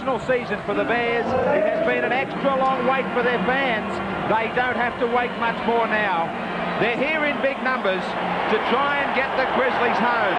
sensational season for the Bears. It has been an extra long wait for their fans. They don't have to wait much more now. They're here in big numbers to try and get the Grizzlies home.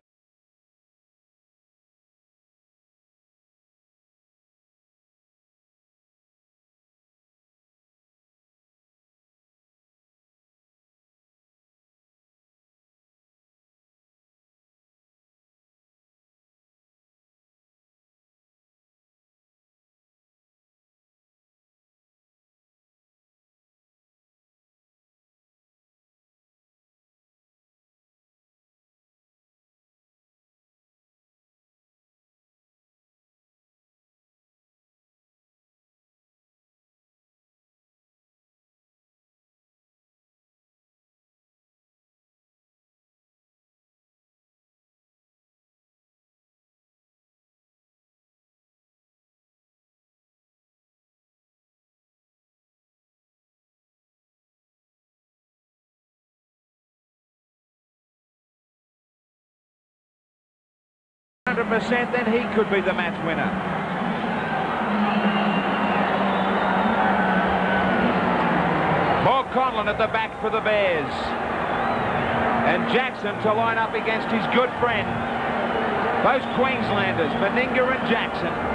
Then he could be the match winner. More Conlon at the back for the Bears. And Jackson to line up against his good friend. Both Queenslanders, Meninga and Jackson.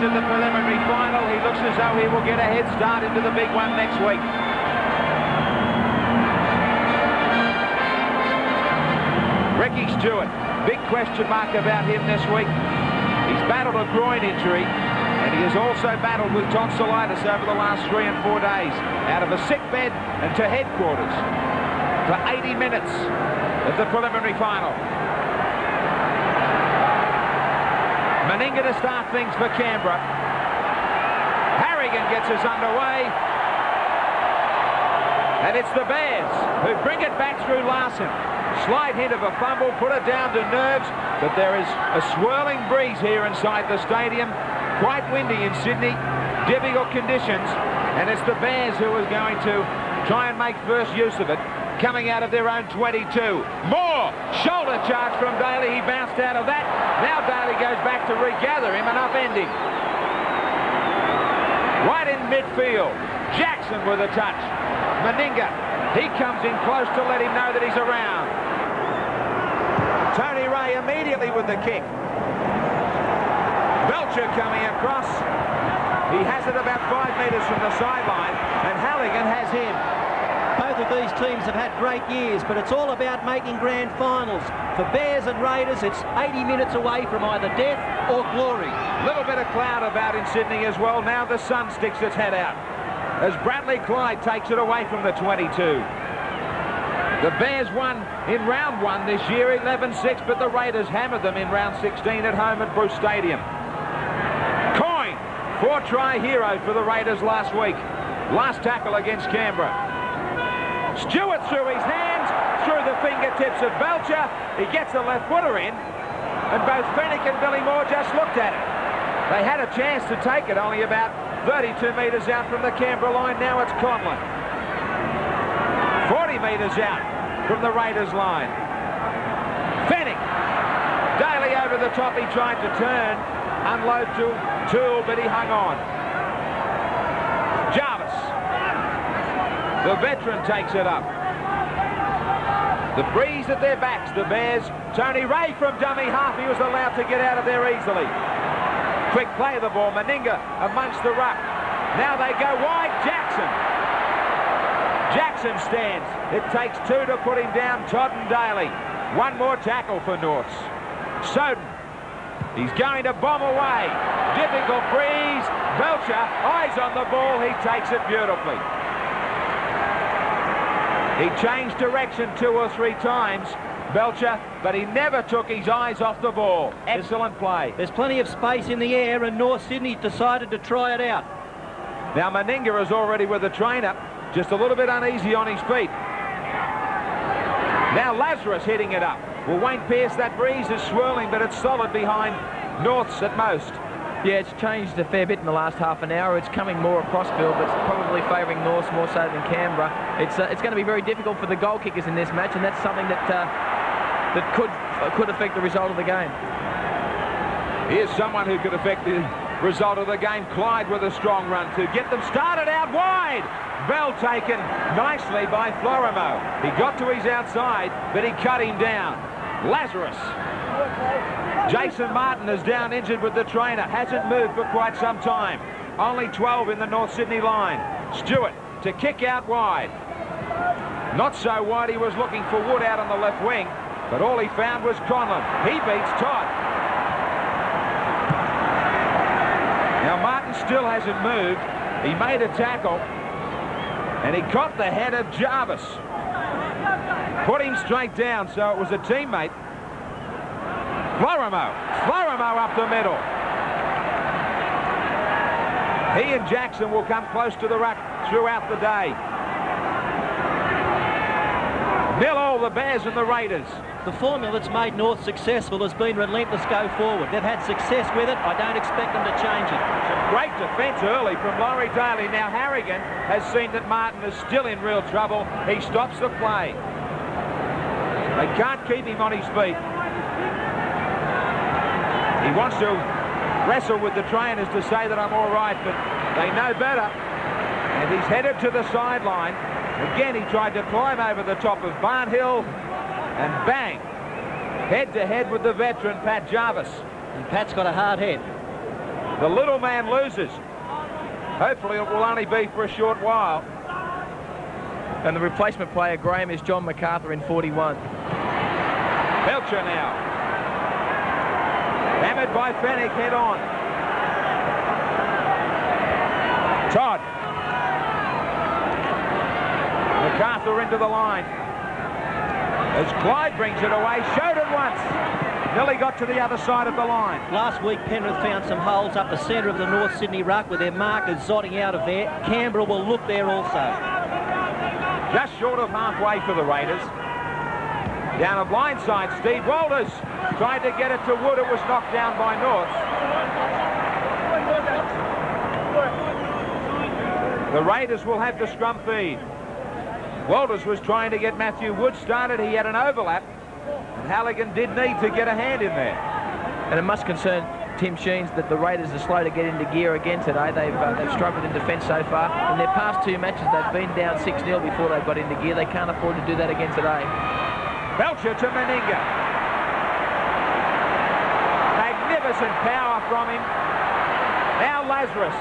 Of the preliminary final, he looks as though he will get a head start into the big one next week. Ricky Stewart, big question mark about him this week. He's battled a groin injury and he has also battled with tonsillitis over the last 3 and 4 days. Out of a sick bed and to headquarters for 80 minutes of the preliminary final. Meninga to start things for Canberra. Harrigan gets us underway. And it's the Bears who bring it back through Larson. Slight hint of a fumble, put it down to nerves, but there is a swirling breeze here inside the stadium. Quite windy in Sydney, difficult conditions, and it's the Bears who are going to try and make first use of it, coming out of their own 22. More shoulder charge from Daly. He bounced out of that. Now Daly goes back to regather him and upending. Right in midfield. Jackson with a touch. Meninga, he comes in close to let him know that he's around. Tony Ray immediately with the kick. Belcher coming across. He has it about 5 metres from the sideline, and Halligan has him. Both of these teams have had great years, but it's all about making grand finals. For Bears and Raiders, it's 80 minutes away from either death or glory. A little bit of cloud about in Sydney as well. Now the sun sticks its head out as Bradley Clyde takes it away from the 22. The Bears won in round 1 this year, 11-6, but the Raiders hammered them in round 16 at home at Bruce Stadium. Coyne, 4-try hero for the Raiders last week. Last tackle against Canberra. Stewart through his hands, through the fingertips of Belcher. He gets the left footer in, and both Fennick and Billy Moore just looked at it. They had a chance to take it only about 32 metres out from the Canberra line. Now it's Conlon. 40 metres out from the Raiders line. Fennick. Daly over the top. He tried to turn, unload to Toole, but he hung on. Jarvis. The veteran takes it up. The breeze at their backs, the Bears. Tony Ray from dummy half. He was allowed to get out of there easily. Quick play of the ball. Meninga amongst the ruck. Now they go wide. Jackson. Jackson stands. It takes 2 to put him down. Todd and Daly. One more tackle for Norths. Soden. He's going to bomb away. Difficult breeze. Belcher, eyes on the ball. He takes it beautifully. He changed direction 2 or 3 times, Belcher, but he never took his eyes off the ball. Excellent play. There's plenty of space in the air, and North Sydney decided to try it out. Now Meninga is already with the trainer, just a little bit uneasy on his feet. Now Lazarus hitting it up. Well, Wayne Pearce, that breeze is swirling, but it's solid behind Norths at most. Yeah, it's changed a fair bit in the last half an hour. It's coming more across field, but it's probably favouring North more so than Canberra. It's going to be very difficult for the goal kickers in this match, and that's something that could affect the result of the game. Here's someone who could affect the result of the game. Clyde with a strong run to get them started out wide. Bell taken nicely by Florimo. He got to his outside, but he cut him down. Lazarus. Jason Martin is down injured with the trainer. Hasn't moved for quite some time. Only 12 in the North Sydney line. Stewart to kick out wide. Not so wide. He was looking for Wood out on the left wing, but all he found was Conlon. He beats Todd. Now Martin still hasn't moved. He made a tackle, and he caught the head of Jarvis. Put him straight down, so it was a teammate. Florimo up the middle. He and Jackson will come close to the ruck throughout the day. 0-0 the Bears and the Raiders. The formula that's made North successful has been relentless go forward. They've had success with it. I don't expect them to change it. Great defence early from Laurie Daly. Now Harrigan has seen that Martin is still in real trouble. He stops the play. They can't keep him on his feet. He wants to wrestle with the trainers to say that I'm all right, but they know better. And he's headed to the sideline. Again, he tried to climb over the top of Barnhill, and bang, head-to-head with the veteran, Pat Jarvis. And Pat's got a hard head. The little man loses. Hopefully it will only be for a short while. And the replacement player, Graham, is John MacArthur in 41. Belcher now. Hammered by Fennick, head on. Todd. MacArthur into the line. As Clyde brings it away, showed it once. Nearly got to the other side of the line. Last week, Penrith found some holes up the centre of the North Sydney ruck with their markers zotting out of there. Canberra will look there also. Just short of halfway for the Raiders. Down a blindside, Steve Walters tried to get it to Wood. It was knocked down by North. The Raiders will have the scrum feed. Walters was trying to get Matthew Wood started. He had an overlap, and Halligan did need to get a hand in there. And it must concern Tim Sheens that the Raiders are slow to get into gear again today. They've struggled in defence so far. In their past two matches, they've been down 6-0 before they got into gear. They can't afford to do that again today. Belcher to Meninga. Magnificent power from him. Now Lazarus.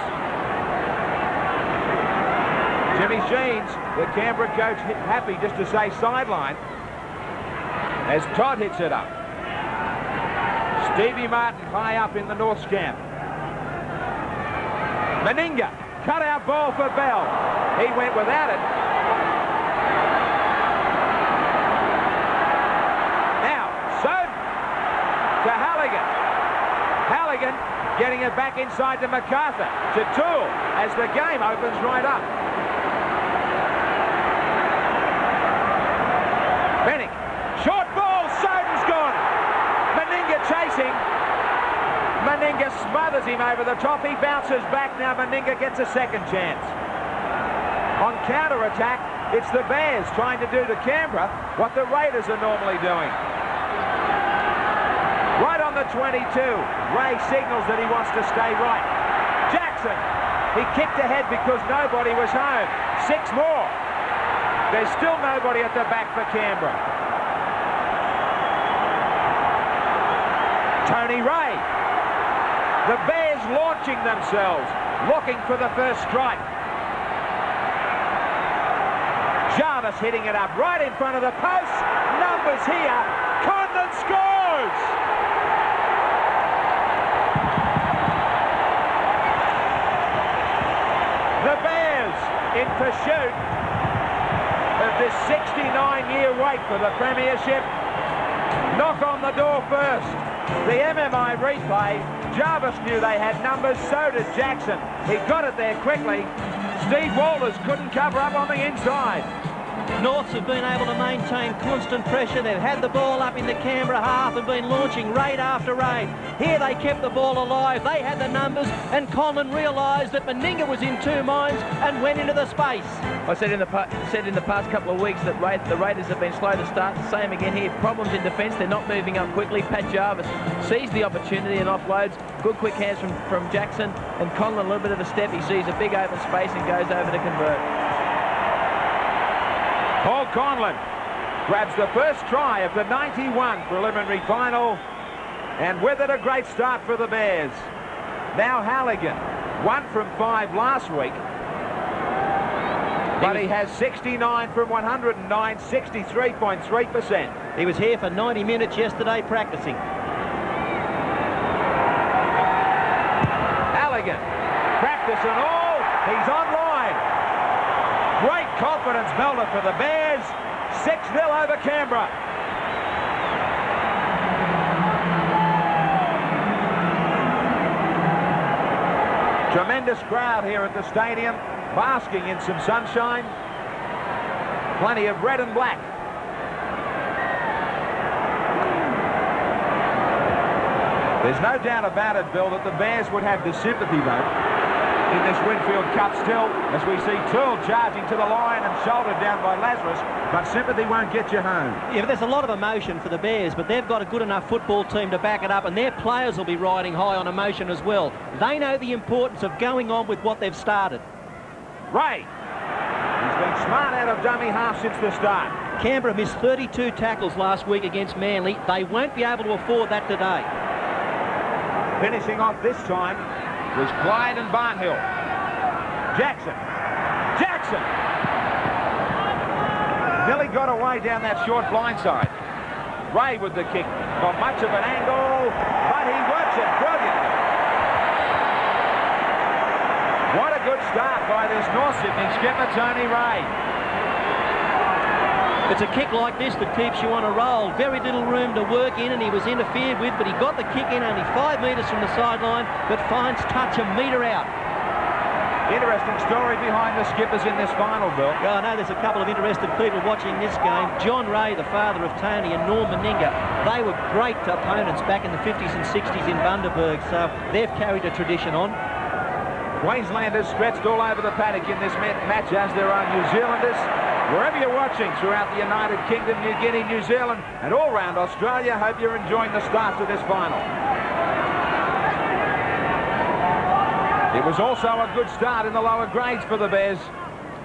Jimmy Sheens, the Canberra coach, happy just to say sideline as Todd hits it up. Stevie Martin high up in the North's camp. Meninga, cut out ball for Bell. He went without it. Now, Soden to Halligan. Halligan getting it back inside to MacArthur. To Toole as the game opens right up. Fennick, short ball, Soden's gone. Meninga chasing. Meninga smothers him over the top. He bounces back. Now Meninga gets a second chance. On counter-attack, it's the Bears trying to do to Canberra what the Raiders are normally doing. Right on the 22. Ray signals that he wants to stay right. Jackson, he kicked ahead because nobody was home. 6 more. There's still nobody at the back for Canberra. Tony Ray. The Bears launching themselves, looking for the first strike. Jarvis hitting it up right in front of the post. Numbers here. Condon scores! The Bears in pursuit of this 69-year wait for the premiership. Knock on the door first. The MMI replay. Jarvis knew they had numbers, so did Jackson. He got it there quickly. Steve Walters couldn't cover up on the inside. Norths have been able to maintain constant pressure. They've had the ball up in the Canberra half and been launching raid after raid. Here they kept the ball alive. They had the numbers, and Conlon realised that Meninga was in two minds and went into the space. I said in the past couple of weeks that the Raiders have been slow to start. The same again here. Problems in defence. They're not moving up quickly. Pat Jarvis sees the opportunity and offloads. Good quick hands from Jackson, and Conlon a little bit of a step. He sees a big open space and goes over to convert. Paul Conlon grabs the first try of the 91 preliminary final, and with it a great start for the Bears. Now Halligan, 1 from 5 last week, but he has 69 from 109, 63.3%. He was here for 90 minutes yesterday practicing. Halligan, practice and all, he's online. Great confidence builder for the Bears. 6-0 over Canberra. Tremendous crowd here at the stadium, basking in some sunshine. Plenty of red and black. There's no doubt about it, Bill, that the Bears would have the sympathy vote in this Winfield Cup still, as we see Toole charging to the line and shouldered down by Lazarus, but sympathy won't get you home. Yeah, but there's a lot of emotion for the Bears, but they've got a good enough football team to back it up, and their players will be riding high on emotion as well. They know the importance of going on with what they've started. Ray, he's been smart out of dummy half since the start. Canberra missed 32 tackles last week against Manly. They won't be able to afford that today. Finishing off this time was Clyde and Barnhill. Jackson. Nearly got away down that short blind side. Ray with the kick. Not much of an angle, but he works it. Brilliant. What a good start by this North Sydney skipper, Tony Ray. It's a kick like this that keeps you on a roll. Very little room to work in, and he was interfered with, but he got the kick in only 5 metres from the sideline, but finds touch a metre out. Interesting story behind the skippers in this final, Bill. Yeah, I know there's a couple of interested people watching this game. John Ray, the father of Tony, and Norm Meninga, they were great opponents back in the 50s and 60s in Bundaberg, so they've carried a tradition on. Queenslanders stretched all over the paddock in this match, as there are New Zealanders. Wherever you're watching throughout the United Kingdom, New Guinea, New Zealand, and all round Australia, hope you're enjoying the start of this final. It was also a good start in the lower grades for the Bears.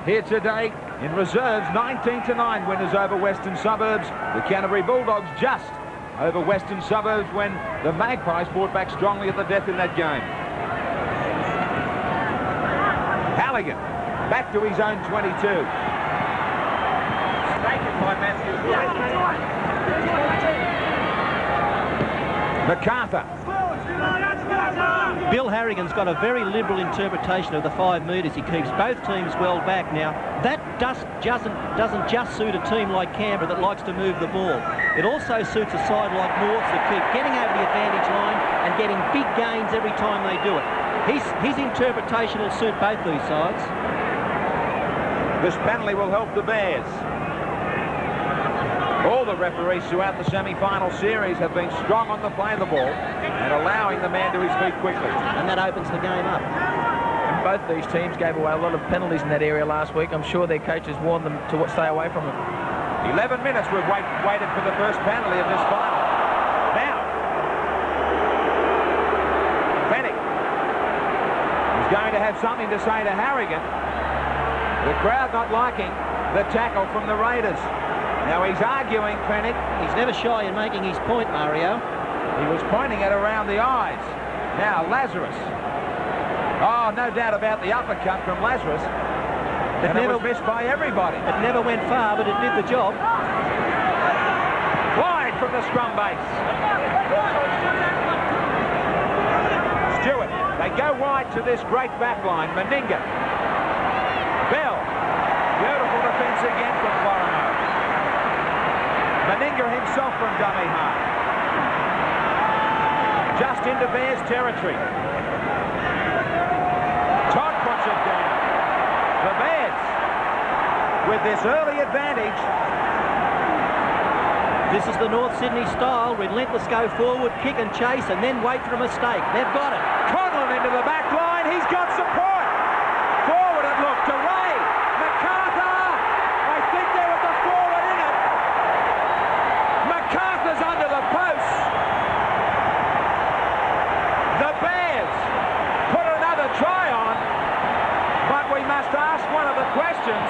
Here today in reserves, 19-9 winners over Western Suburbs. The Canterbury Bulldogs just over Western Suburbs when the Magpies fought back strongly at the death in that game. Halligan back to his own 22. MacArthur. Bill Harrigan's got a very liberal interpretation of the 5 metres. He keeps both teams well back. Now, that doesn't just suit a team like Canberra that likes to move the ball. It also suits a side like Norths that keep getting over the advantage line and getting big gains every time they do it. His interpretation will suit both these sides. This penalty will help the Bears. All the referees throughout the semi-final series have been strong on the play of the ball and allowing the man to his feet quickly. And that opens the game up. And both these teams gave away a lot of penalties in that area last week. I'm sure their coaches warned them to stay away from them. 11 minutes we've waited for the first penalty of this final. Now, Fennick is going to have something to say to Harrigan. The crowd not liking the tackle from the Raiders. Now he's arguing, Fennick. He's never shy in making his point, Mario. He was pointing it around the eyes. Now Lazarus. Oh, no doubt about the uppercut from Lazarus. It was missed by everybody. It never went far, but it did the job. Wide from the scrum base. Stewart. They go wide to this great back line. Meninga. Bell. Beautiful defence again from Waramo. Meninga himself from dummy half. Just into Bears territory. Todd puts it down. The Bears with this early advantage. This is the North Sydney style. Relentless go forward, kick and chase, and then wait for a mistake. They've got it. Conlon into the back line. He's got support. Forward it looked to Ray. MacArthur. I think there was a forward in it. MacArthur's under the post. The Bears put another try on, but we must ask one of the questions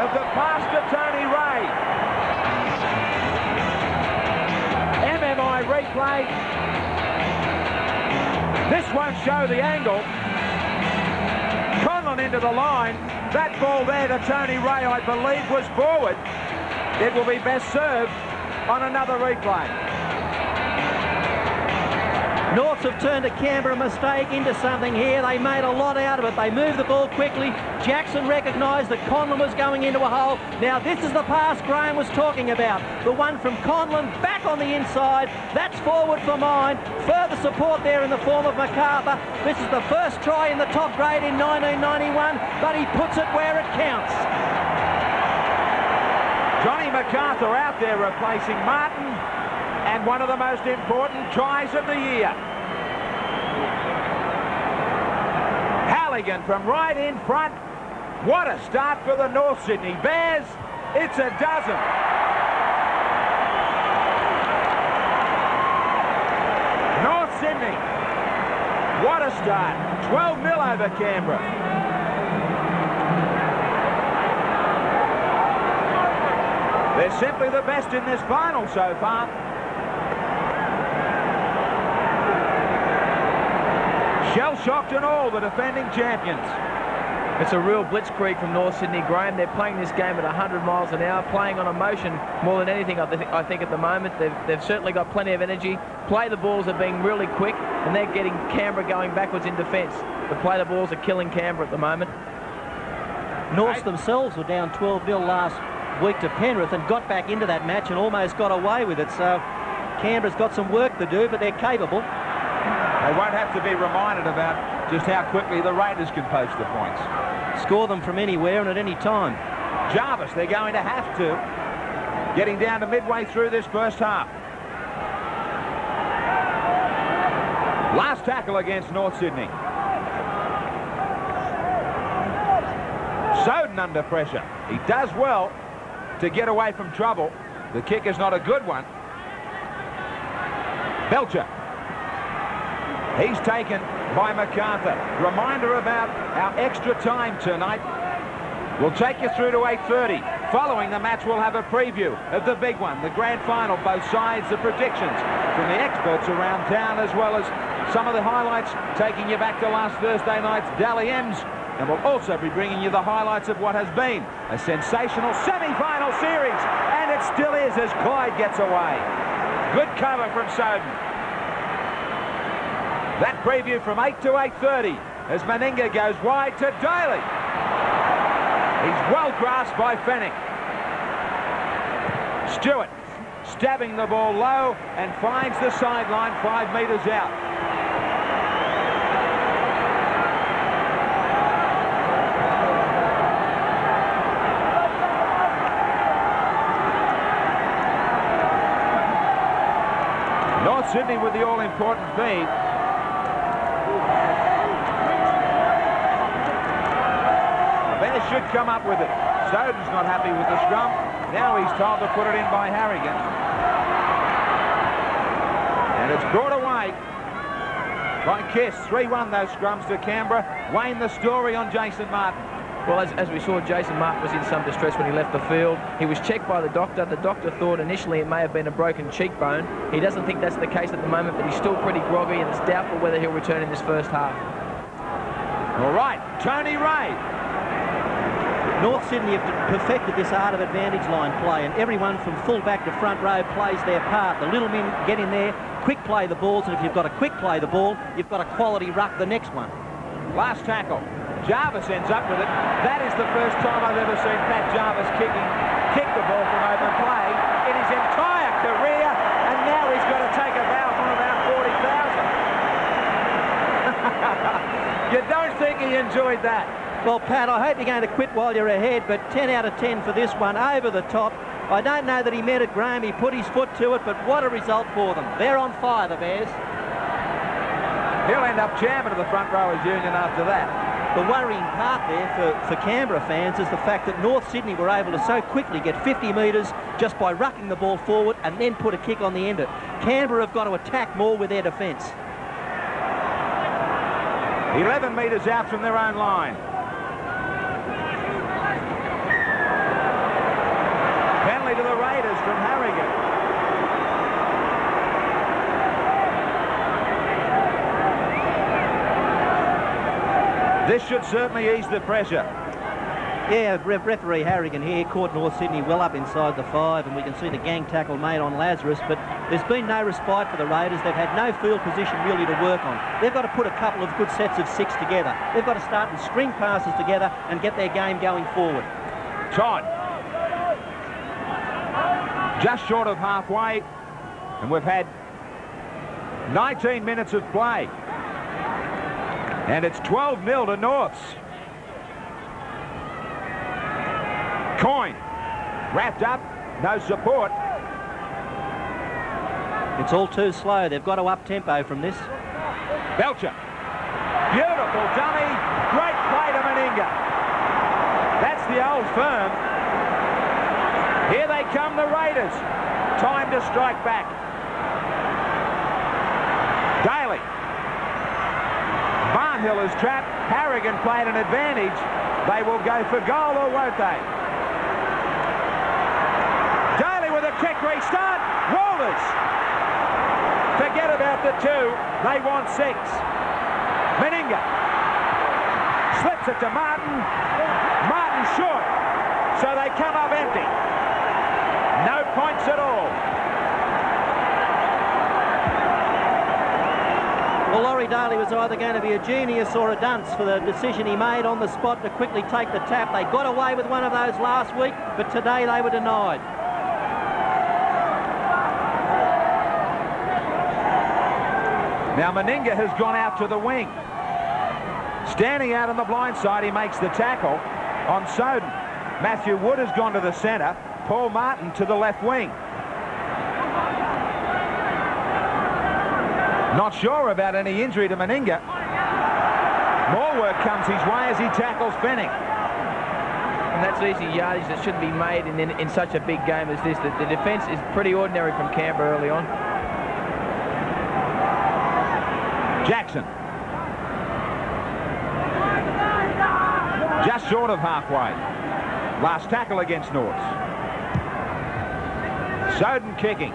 of the pass to Tony Ray. MMI replay. This won't show the angle. Conlon into the line. That ball there to Tony Ray, I believe, was forward. It will be best served on another replay. Norths have turned a Canberra mistake into something here. They made a lot out of it. They moved the ball quickly. Jackson recognised that Conlon was going into a hole. Now this is the pass Graham was talking about. The one from Conlon back on the inside. That's forward for mine. Further support there in the form of MacArthur. This is the first try in the top grade in 1991, but he puts it where it counts. Johnny MacArthur out there replacing Martin, and one of the most important tries of the year. Halligan from right in front. What a start for the North Sydney Bears. It's a dozen. North Sydney, what a start. 12-0 over Canberra. They're simply the best in this final so far. Shell-shocked and all, the defending champions. It's a real blitzkrieg from North Sydney, Graham. They're playing this game at 100 miles an hour, playing on emotion more than anything, I think, at the moment. They've certainly got plenty of energy. Play the balls are being really quick, and they're getting Canberra going backwards in defence. The play the balls are killing Canberra at the moment. Norths themselves were down 12-0 last week to Penrith and got back into that match and almost got away with it. So Canberra's got some work to do, but they're capable. They won't have to be reminded about just how quickly the Raiders can post the points. Score them from anywhere and at any time. Jarvis, they're going to have to. Getting down to midway through this first half. Last tackle against North Sydney. Soden under pressure. He does well to get away from trouble. The kick is not a good one. Belcher. He's taken by MacArthur. Reminder about our extra time tonight. We'll take you through to 8:30. Following the match, we'll have a preview of the big one, the grand final, both sides, the predictions from the experts around town, as well as some of the highlights, taking you back to last Thursday night's Dally M's. And we'll also be bringing you the highlights of what has been a sensational semi-final series. And it still is as Clyde gets away. Good cover from Soden. That preview from 8 to 8:30 as Meninga goes wide to Daly. He's well grasped by Fennick. Stewart stabbing the ball low and finds the sideline 5 metres out. North Sydney with the all-important feed. Should come up with it. Soden's not happy with the scrum. Now he's told to put it in by Harrigan. And it's brought away by Kiss. 3-1 those scrums to Canberra. Wayne, the story on Jason Martin. Well, as we saw, Jason Martin was in some distress when he left the field. He was checked by the doctor. The doctor thought initially it may have been a broken cheekbone. He doesn't think that's the case at the moment, but he's still pretty groggy, and it's doubtful whether he'll return in this first half. All right, Tony Ray. North Sydney have perfected this art of advantage line play, and everyone from full back to front row plays their part. The little men get in there, quick play the balls, and if you've got a quick play the ball, you've got a quality ruck the next one. Last tackle. Jarvis ends up with it. That is the first time I've ever seen Pat Jarvis kick the ball from open play in his entire career, and now he's got to take a bow from about 40,000. You don't think he enjoyed that? Well, Pat, I hope you're going to quit while you're ahead, but 10 out of 10 for this one, over the top. I don't know that he meant it, Graham. He put his foot to it, but what a result for them. They're on fire, the Bears. He'll end up chairman of the Front Rowers Union after that. The worrying part there for Canberra fans is the fact that North Sydney were able to so quickly get 50 metres just by rucking the ball forward and then put a kick on the end of it. Canberra have got to attack more with their defence. 11 metres out from their own line. Penalty to the Raiders from Harrigan. This should certainly ease the pressure. Yeah, referee Harrigan here caught North Sydney well up inside the 5, and we can see the gang tackle made on Lazarus, but there's been no respite for the Raiders. They've had no field position really to work on. They've got to put a couple of good sets of 6 together. They've got to start and string passes together and get their game going forward. Todd. Just short of halfway, and we've had 19 minutes of play. And it's 12-0 to Norths. Coyne. Wrapped up. No support. It's all too slow. They've got to up-tempo from this. Belcher. Beautiful dummy. Great play to Meninga. That's the old firm. Here they come, the Raiders. Time to strike back. Daly. Barnhill is trapped. Harrigan played an advantage. They will go for goal, or won't they? Daly with a kick restart. Walters. Forget about the 2. They want 6. Meninga. Slips it to Martin. Martin short. So they come up empty. No points at all. Well, Laurie Daly was either going to be a genius or a dunce for the decision he made on the spot to quickly take the tap. They got away with one of those last week, but today they were denied. Now Meninga has gone out to the wing. Standing out on the blind side, he makes the tackle on Soden. Matthew Wood has gone to the centre. Paul Martin to the left wing. Not sure about any injury to Meninga. More work comes his way as he tackles Fennick. And that's easy yardage that shouldn't be made in such a big game as this. The defence is pretty ordinary from Canberra early on. Jackson. Just short of halfway. Last tackle against Norths. Soden kicking.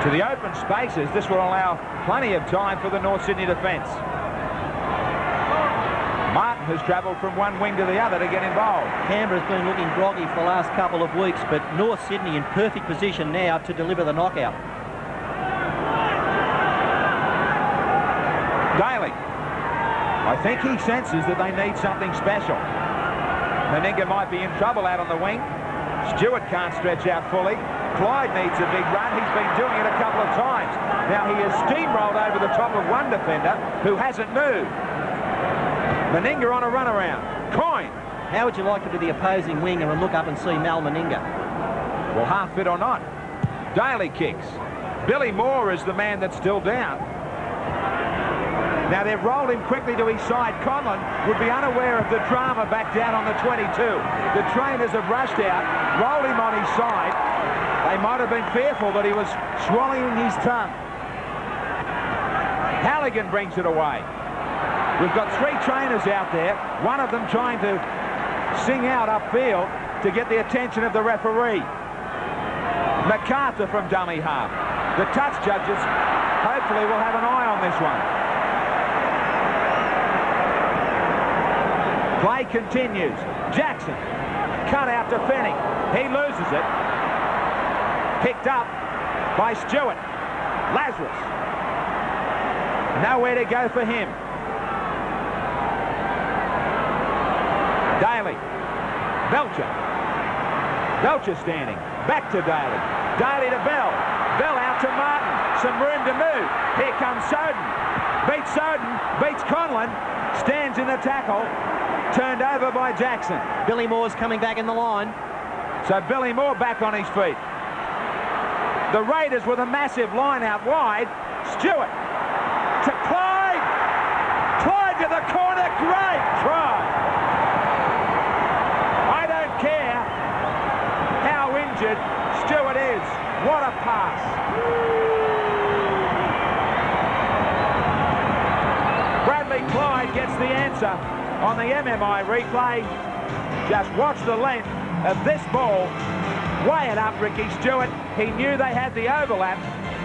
To the open spaces. This will allow plenty of time for the North Sydney defence. Martin has travelled from one wing to the other to get involved. Canberra's been looking groggy for the last couple of weeks, but North Sydney in perfect position now to deliver the knockout. Daly. I think he senses that they need something special. Meninga might be in trouble out on the wing. Stewart can't stretch out fully. Clyde needs a big run. He's been doing it a couple of times. Now he has steamrolled over the top of one defender who hasn't moved. Meninga on a runaround. Coyne. How would you like to be the opposing winger and look up and see Mal Meninga? Well, half fit or not. Daly kicks. Billy Moore is the man that's still down. Now they've rolled him quickly to his side. Conlon would be unaware of the drama back down on the 22. The trainers have rushed out, rolled him on his side. They might have been fearful that he was swallowing his tongue. Halligan brings it away. We've got 3 trainers out there, one of them trying to sing out upfield to get the attention of the referee. MacArthur from dummy half. The touch judges hopefully will have an eye on this one. Play continues. Jackson. Cut out to Fennick. He loses it. Picked up by Stewart. Lazarus. Nowhere to go for him. Daly. Belcher. Belcher standing. Back to Daly. Daly to Bell. Bell out to Martin. Some room to move. Here comes Soden. Beats Soden. Beats Conlon. Standing. hands in the tackle. Turned over by Jackson. Billy Moore's coming back in the line. So Billy Moore back on his feet. The Raiders with a massive line out wide. Stewart to Clyde. Clyde to the corner. Great try. I don't care how injured Stewart is. What a pass. Bradley Clyde gets the answer on the MMI replay. Just watch the length of this ball. Way it up, Ricky Stewart. He knew they had the overlap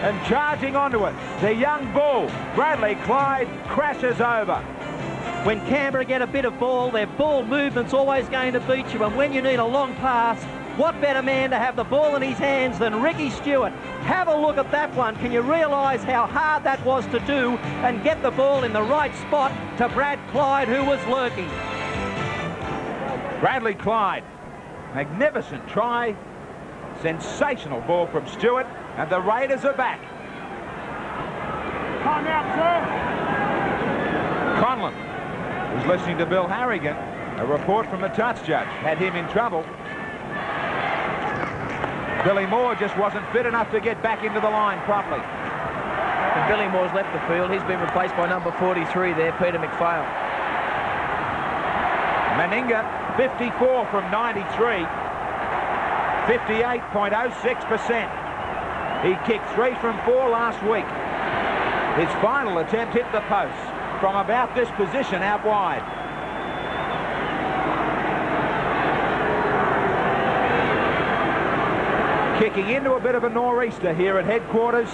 and charging onto it. The young bull, Bradley Clyde, crashes over. When Canberra get a bit of ball, their ball movement's always going to beat you. And when you need a long pass, what better man to have the ball in his hands than Ricky Stewart? Have a look at that one. Can you realise how hard that was to do and get the ball in the right spot to Brad Clyde, who was lurking? Bradley Clyde, magnificent try. Sensational ball from Stewart, and the Raiders are back. Time out, sir. Conlon was listening to Bill Harrigan. A report from the touch judge had him in trouble. Billy Moore just wasn't fit enough to get back into the line properly. And Billy Moore's left the field. He's been replaced by number 43 there, Peter McPhail. Meninga, 54 from 93. 58.06%. He kicked 3 from 4 last week. His final attempt hit the post from about this position out wide. Kicking into a bit of a nor'easter here at headquarters.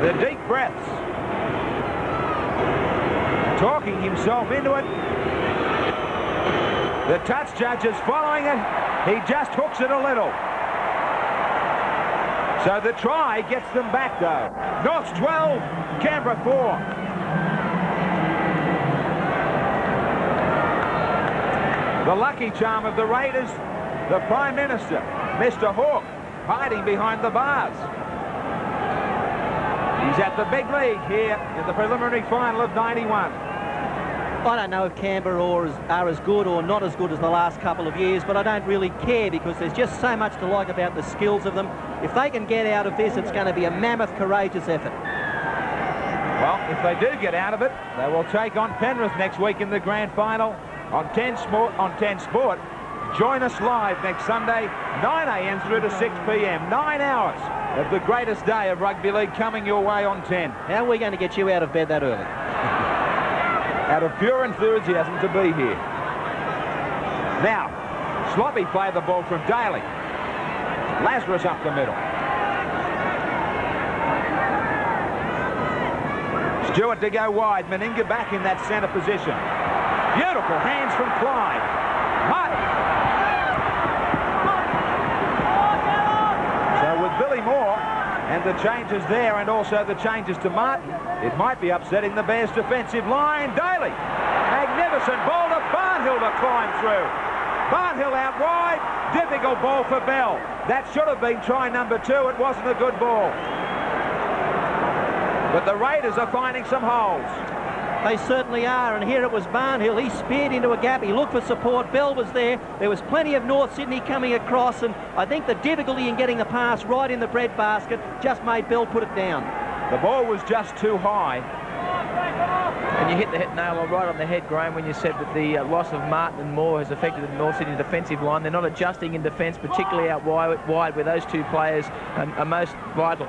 The deep breaths. Talking himself into it. The touch judge is following it. He just hooks it a little. So the try gets them back though. North's 12, Canberra 4. The lucky charm of the Raiders, the Prime Minister, Mr. Hawke, hiding behind the bars. He's at the big league here in the preliminary final of 91. I don't know if Canberra are as good or not as good as the last couple of years, but I don't really care because there's just so much to like about the skills of them. If they can get out of this, it's going to be a mammoth, courageous effort. Well, if they do get out of it, they will take on Penrith next week in the grand final on 10 Sport. Join us live next Sunday, 9 a.m. through to 6 p.m. 9 hours of the greatest day of rugby league coming your way on 10. How are we going to get you out of bed that early? Out of pure enthusiasm to be here. Now, sloppy play the ball from Daly. Lazarus up the middle. Stewart to go wide. Meninga back in that centre position. Beautiful hands from Clyde. Martin. So with Billy Moore and the changes there and also the changes to Martin, it might be upsetting the Bears' defensive line. Daly. Magnificent ball to Barnhill to climb through. Barnhill out wide. Difficult ball for Bell. That should have been try number 2. It wasn't a good ball. But the Raiders are finding some holes. They certainly are, and here it was Barnhill. He speared into a gap. He looked for support. Bell was there. There was plenty of North Sydney coming across, and I think the difficulty in getting the pass right in the breadbasket just made Bell put it down. The ball was just too high. And you hit the nail right on the head, Graham, when you said that the loss of Martin and Moore has affected the North Sydney defensive line. They're not adjusting in defence, particularly out wide where those two players are most vital.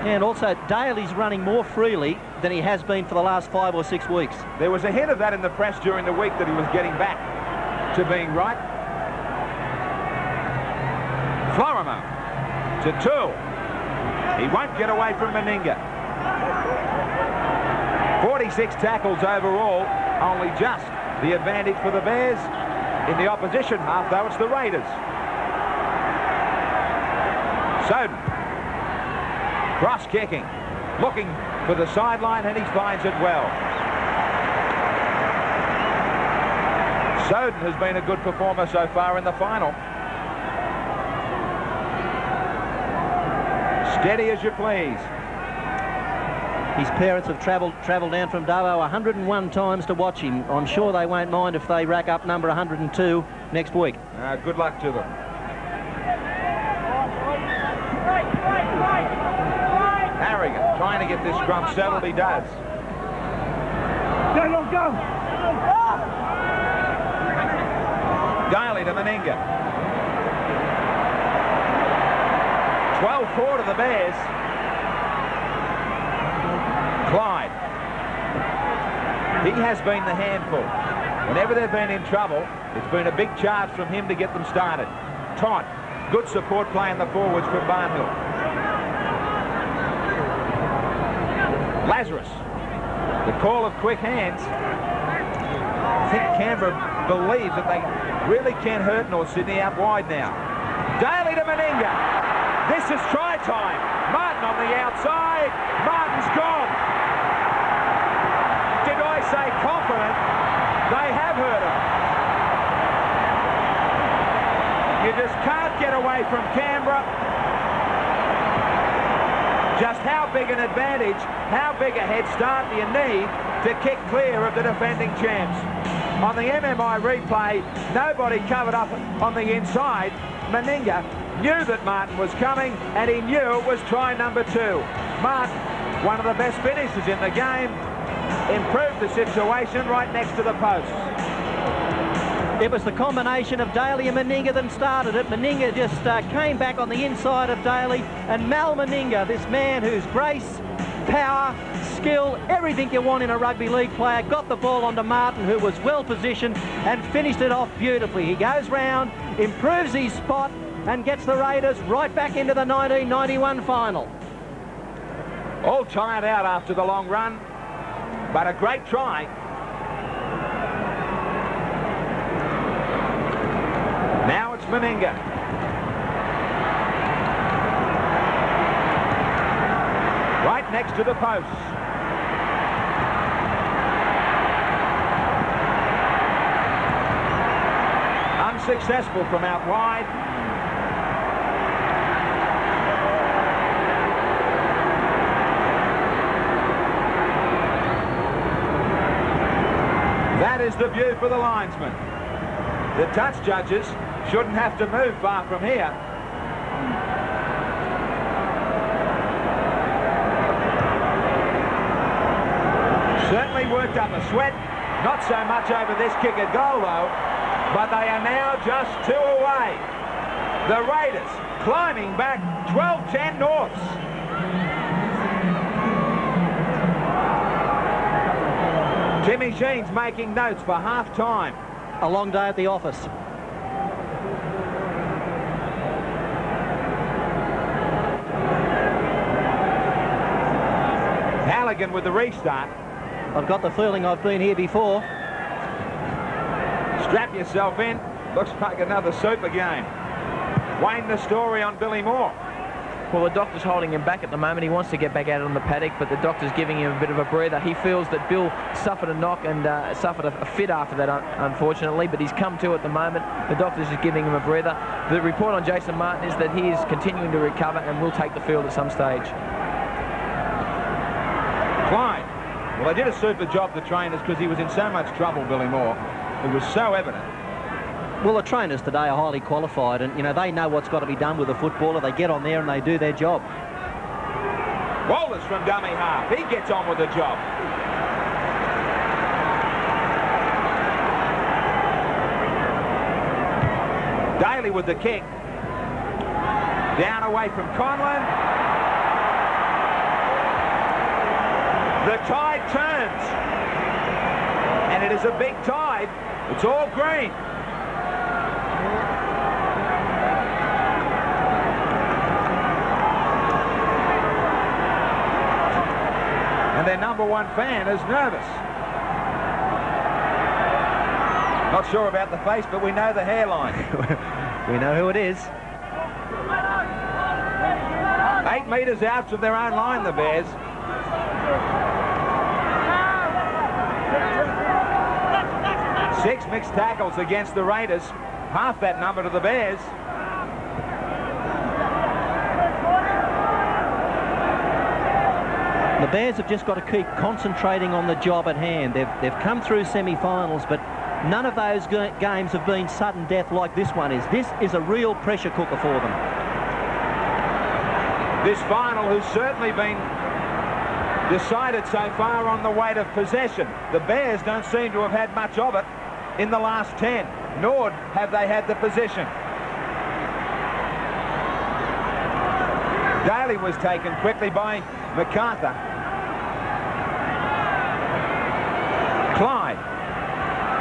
And also, Daly's running more freely than he has been for the last 5 or 6 weeks. There was a hint of that in the press during the week that he was getting back to being right. Florimo to Toole. He won't get away from Meninga. 46 tackles overall, only just the advantage for the Bears. In the opposition half, though, it's the Raiders. Soden. Cross kicking, looking for the sideline, and he finds it well. Soden has been a good performer so far in the final. Steady as you please. His parents have travelled down from Dubbo 101 times to watch him. I'm sure they won't mind if they rack up number 102 next week. Good luck to them. Harrigan trying to get this scrum settled. He does. Go! Daly to Meninga. 12-4 to the Bears. Clyde. He has been the handful. Whenever they've been in trouble, it's been a big charge from him to get them started. Todd, good support play in the forwards from Barnhill. Lazarus, the call of quick hands. I think Canberra believes that they really can't hurt North Sydney out wide now. Daly to Meninga. This is try time. Martin on the outside. Martin's gone. Did I say confident? They have hurt him. You just can't get away from Canberra. Just how big an advantage, how big a head start do you need to kick clear of the defending champs? On the MMI replay, nobody covered up on the inside. Meninga knew that Martin was coming, and he knew it was try number 2. Martin, one of the best finishers in the game, improved the situation right next to the post. It was the combination of Daly and Meninga that started it. Meninga just came back on the inside of Daly, and Mal Meninga, this man whose grace, power, skill, everything you want in a rugby league player, got the ball onto Martin, who was well positioned, and finished it off beautifully. He goes round, improves his spot, and gets the Raiders right back into the 1991 final. All tired out after the long run, but a great try. Now it's Meninga. Right next to the post. Unsuccessful from out wide. That is the view for the linesman. The touch judges shouldn't have to move far from here. Certainly worked up a sweat. Not so much over this kick at goal, though. But they are now just 2 away. The Raiders climbing back 12-10 Norths. Timmy Sheen's making notes for half-time. A long day at the office. Halligan with the restart. I've got the feeling I've been here before. Strap yourself in. Looks like another super game. Wayne, the story on Billy Moore. Well, the doctor's holding him back at the moment. He wants to get back out on the paddock, but the doctor's giving him a bit of a breather. He feels that Bill suffered a knock and suffered a fit after that, unfortunately, but he's come to at the moment. The doctor's just giving him a breather. The report on Jason Martin is that he is continuing to recover and will take the field at some stage. Clyde. Well, they did a super job, the trainers, because he was in so much trouble, Billy Moore. It was so evident. Well, the trainers today are highly qualified, and, you know, they know what's got to be done with a footballer. They get on there and they do their job. Wallace from dummy half. He gets on with the job. Daly with the kick. Down away from Conlon. The tide turns. And it is a big tide. It's all green. And their #1 fan is nervous. Not sure about the face, but we know the hairline. We know who it is. 8 metres out from their own line, the Bears. Six mixed tackles against the Raiders. Half that number to the Bears. The Bears have just got to keep concentrating on the job at hand. They've come through semi-finals, but none of those games have been sudden death like this one is. This is a real pressure cooker for them. This final has certainly been decided so far on the weight of possession. The Bears don't seem to have had much of it in the last 10, nor have they had the possession. Daly was taken quickly by MacArthur. Clyde.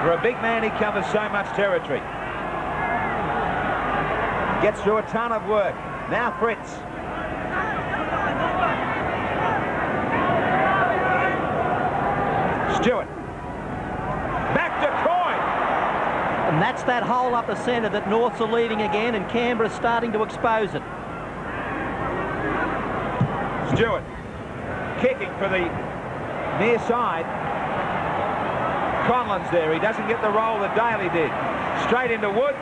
For a big man, he covers so much territory. Gets through a ton of work. Now Fritz. Stewart. Back to Coyne. And that's that hole up the centre that Norths are leaving again, and Canberra's starting to expose it. Stewart kicking for the near side. Conlon's there. He doesn't get the roll that Daly did. Straight into Wood.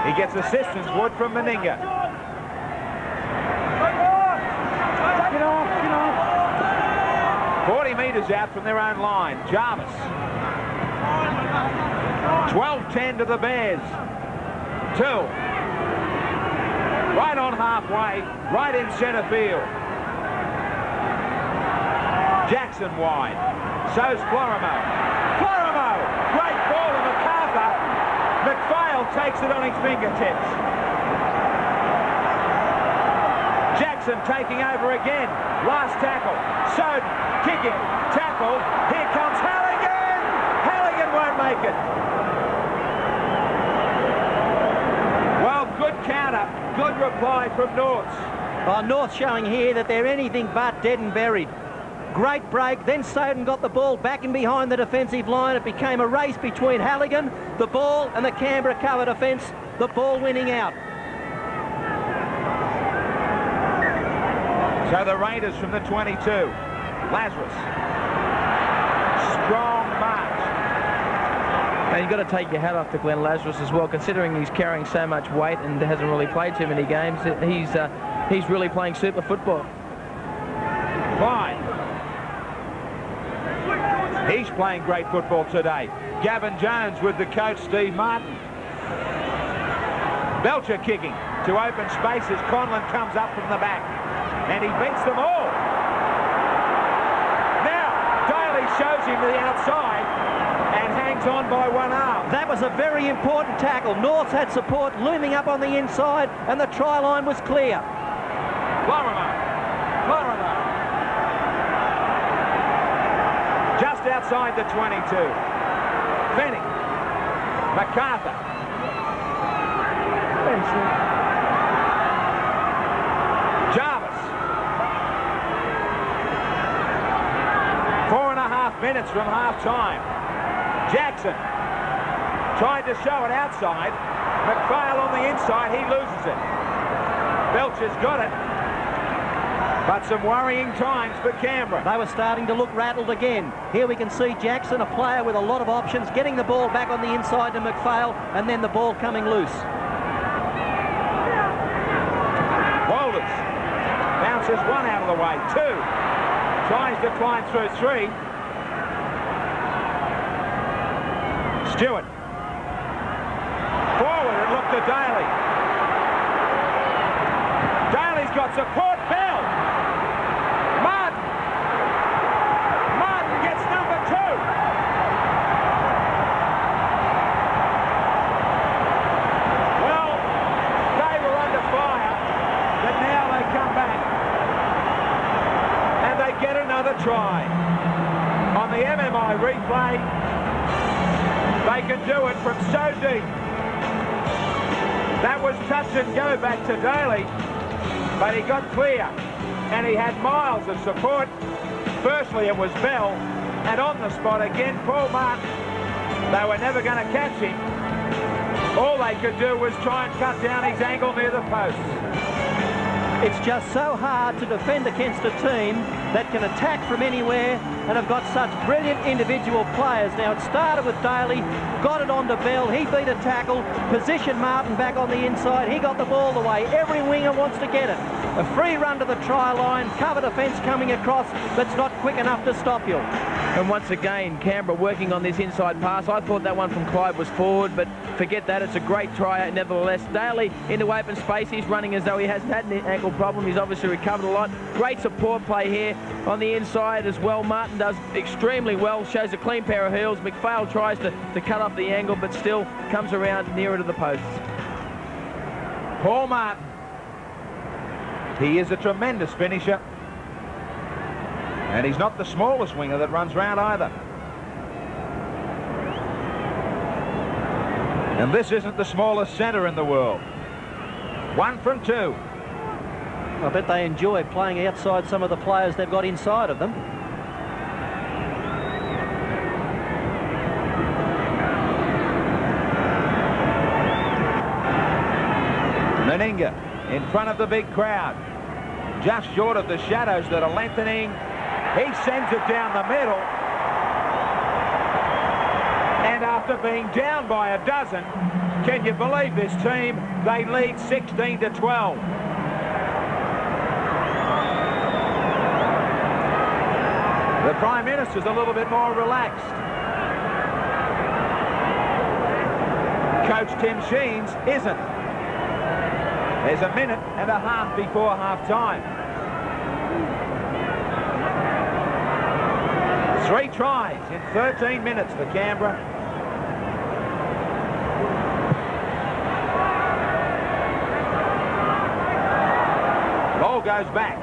He gets assistance, Wood, from Meninga. 40 metres out from their own line. Jarvis. 12-10 to the Bears. 2. Right on halfway, right in centre field. Jackson wide. So's Florimo. Florimo! Great ball to MacArthur. McPhail takes it on his fingertips. Jackson taking over again. Last tackle. Soden kicking. Tackle. Here comes Halligan! Halligan won't make it. Well, good counter. Good reply from Norths. Oh, North showing here that they're anything but dead and buried. Great break, then Soden got the ball back in behind the defensive line. It became a race between Halligan, the ball, and the Canberra cover defence, the ball winning out. So the Raiders from the 22. Lazarus. Strong march. And you've got to take your hat off to Glenn Lazarus as well, considering he's carrying so much weight and hasn't really played too many games. He's really playing super football. Clyde. He's playing great football today. Gavin Jones with the coach, Steve Martin. Belcher kicking to open spaces. Conlon comes up from the back, and he beats them all. Now, Daly shows him to the outside and hangs on by one arm. That was a very important tackle. Norths had support looming up on the inside, and the try line was clear. Florimo. Just outside the 22. Fenning. MacArthur. Jarvis. 4.5 minutes from half-time. Jackson tried to show it outside. McPhail on the inside. He loses it. Belcher's got it. But some worrying times for Canberra. They were starting to look rattled again. Here we can see Jackson, a player with a lot of options, getting the ball back on the inside to McPhail, and then the ball coming loose. Walters bounces one out of the way. 2. Tries to climb through 3. Stewart. Forward and look to Daly. Daly's got support. Bell. Martin gets number 2. Well, they were under fire, but now they come back and they get another try. On the MMI replay, they can do it from so deep. That was touch and go back to Daly, but he got clear and he had miles of support. Firstly, it was Bell, and on the spot again, Paul Martin. They were never going to catch him. All they could do was try and cut down his angle near the post. It's just so hard to defend against a team that can attack from anywhere and have got such brilliant individual players. Now, it started with Daly, got it on to Bell, he beat a tackle, positioned Martin back on the inside, he got the ball away. Every winger wants to get it. A free run to the try line, cover defence coming across, that's not quick enough to stop you. And once again, Canberra working on this inside pass. I thought that one from Clyde was forward, but forget that. It's a great try nevertheless. Daly into open space. He's running as though he hasn't had an ankle problem. He's obviously recovered a lot. Great support play here on the inside as well. Martin does extremely well, shows a clean pair of heels. McPhail tries to cut off the angle, but still comes around nearer to the posts. Paul Martin. He is a tremendous finisher. And he's not the smallest winger that runs round either. And this isn't the smallest centre in the world. 1 from 2. I bet they enjoy playing outside some of the players they've got inside of them. Meninga in front of the big crowd. Just short of the shadows that are lengthening. He sends it down the middle. And after being down by a dozen, can you believe this team? They lead 16-12. The Prime Minister's a little bit more relaxed. Coach Tim Sheens isn't. There's a minute and a half before half-time. 3 tries in 13 minutes for Canberra. Ball goes back.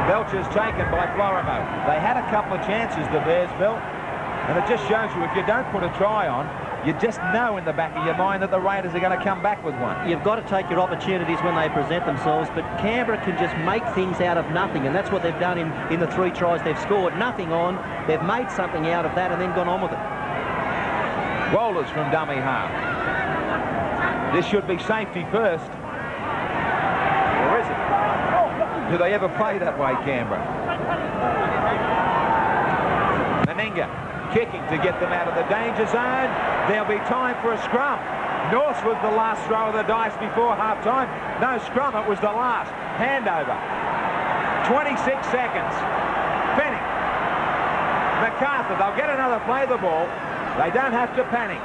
Belcher's taken by Florimo. They had a couple of chances, the Bears, Bill, and it just shows you if you don't put a try on, you just know in the back of your mind that the Raiders are going to come back with one. You've got to take your opportunities when they present themselves, but Canberra can just make things out of nothing, and that's what they've done in the 3 tries they've scored. Nothing on, they've made something out of that and then gone on with it. Wohlers from dummy half. This should be safety first. Or is it? Do they ever play that way, Canberra? Meninga kicking to get them out of the danger zone. There'll be time for a scrum. North was the last throw of the dice before half-time. No scrum, it was the last. Handover. 26 seconds. Penning. MacArthur, they'll get another play the ball. They don't have to panic.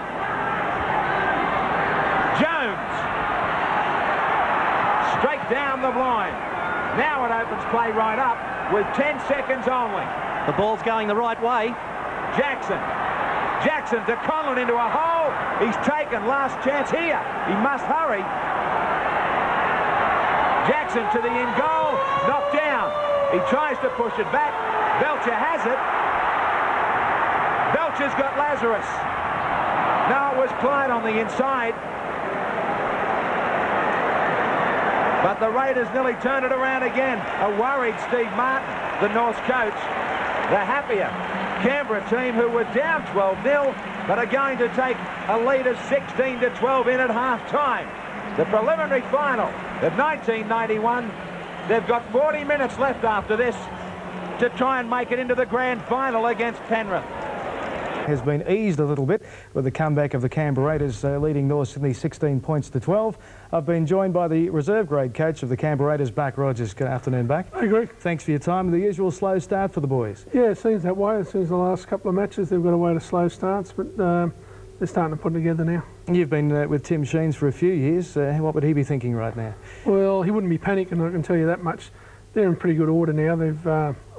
Jones. Straight down the line. Now it opens play right up with 10 seconds only. The ball's going the right way. Jackson to Conlon into a hole. He's taken last chance here. He must hurry. Jackson to the in goal. Knocked down. He tries to push it back. Belcher has it. Belcher's got Lazarus. No, it was Clyde on the inside. But the Raiders nearly turned it around again. A worried Steve Martin, the North's coach. The happier Canberra team who were down 12-0 but are going to take a lead of 16-12 in at half-time. The preliminary final of 1991. They've got 40 minutes left after this to try and make it into the grand final against Penrith. Has been eased a little bit with the comeback of the Canberra Raiders leading North Sydney 16 points to 12. I've been joined by the reserve grade coach of the Canberra Raiders, Buck Rogers. Good afternoon, Buck. Hey, Greg. Thanks for your time. The usual slow start for the boys. Yeah, it seems that way. It seems the last couple of matches they've got away to slow starts, but they're starting to put it together now. You've been with Tim Sheens for a few years. What would he be thinking right now? Well, he wouldn't be panicking, I can tell you that much. They're in pretty good order now. They've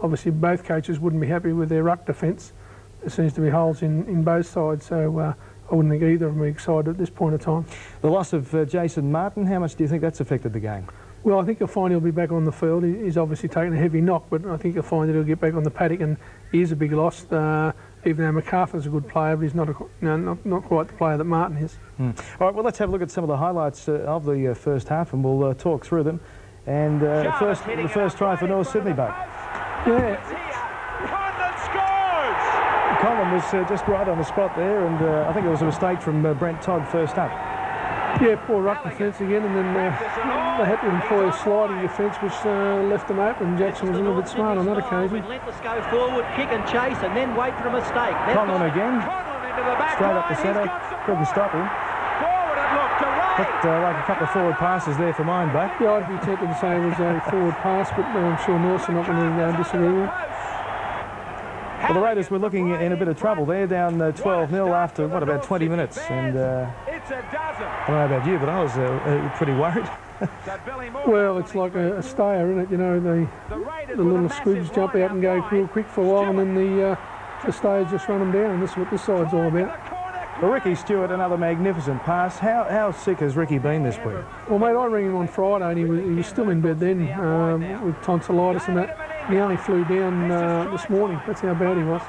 obviously both coaches wouldn't be happy with their ruck defence. There seems to be holes in both sides, so I wouldn't think either of them are excited at this point of time. The loss of Jason Martin, how much do you think that's affected the game? Well, I think you'll find he'll be back on the field. He's obviously taken a heavy knock, but I think you'll find that he'll get back on the paddock, and he is a big loss. Even though MacArthur's a good player, but he's not quite the player that Martin is. All right, well, let's have a look at some of the highlights of the first half, and we'll talk through them. And the first try for North Sydney, Buck. Yeah. Colin was just right on the spot there, and I think there was a mistake from Brent Todd first up. Yeah, poor ruck defence again, and then they had to employ a sliding defence, which left them open. Jackson was a little bit smart on that occasion. Relentless go forward, kick and chase, and then wait for a mistake. Conlon again, straight up the centre, couldn't stop him. Looked like a couple of forward passes there for mine, Buck. Yeah, I'd be tempted to say it was a forward pass, but I'm sure North's are not going to disagree with it. Well, the Raiders were looking in a bit of trouble. They're down 12-0 after, what, about 20 minutes. And I don't know about you, but I was pretty worried. Well, it's like a stayer, isn't it? You know, the little squids jump out and go real quick for a while, and then the stayers just run them down. And this is what this side's all about. Well, Ricky Stewart, another magnificent pass. How sick has Ricky been this week? Well, mate, I rang him on Friday, and he was still in bed then with tonsillitis and that. He only flew down this morning. That's how bad he was.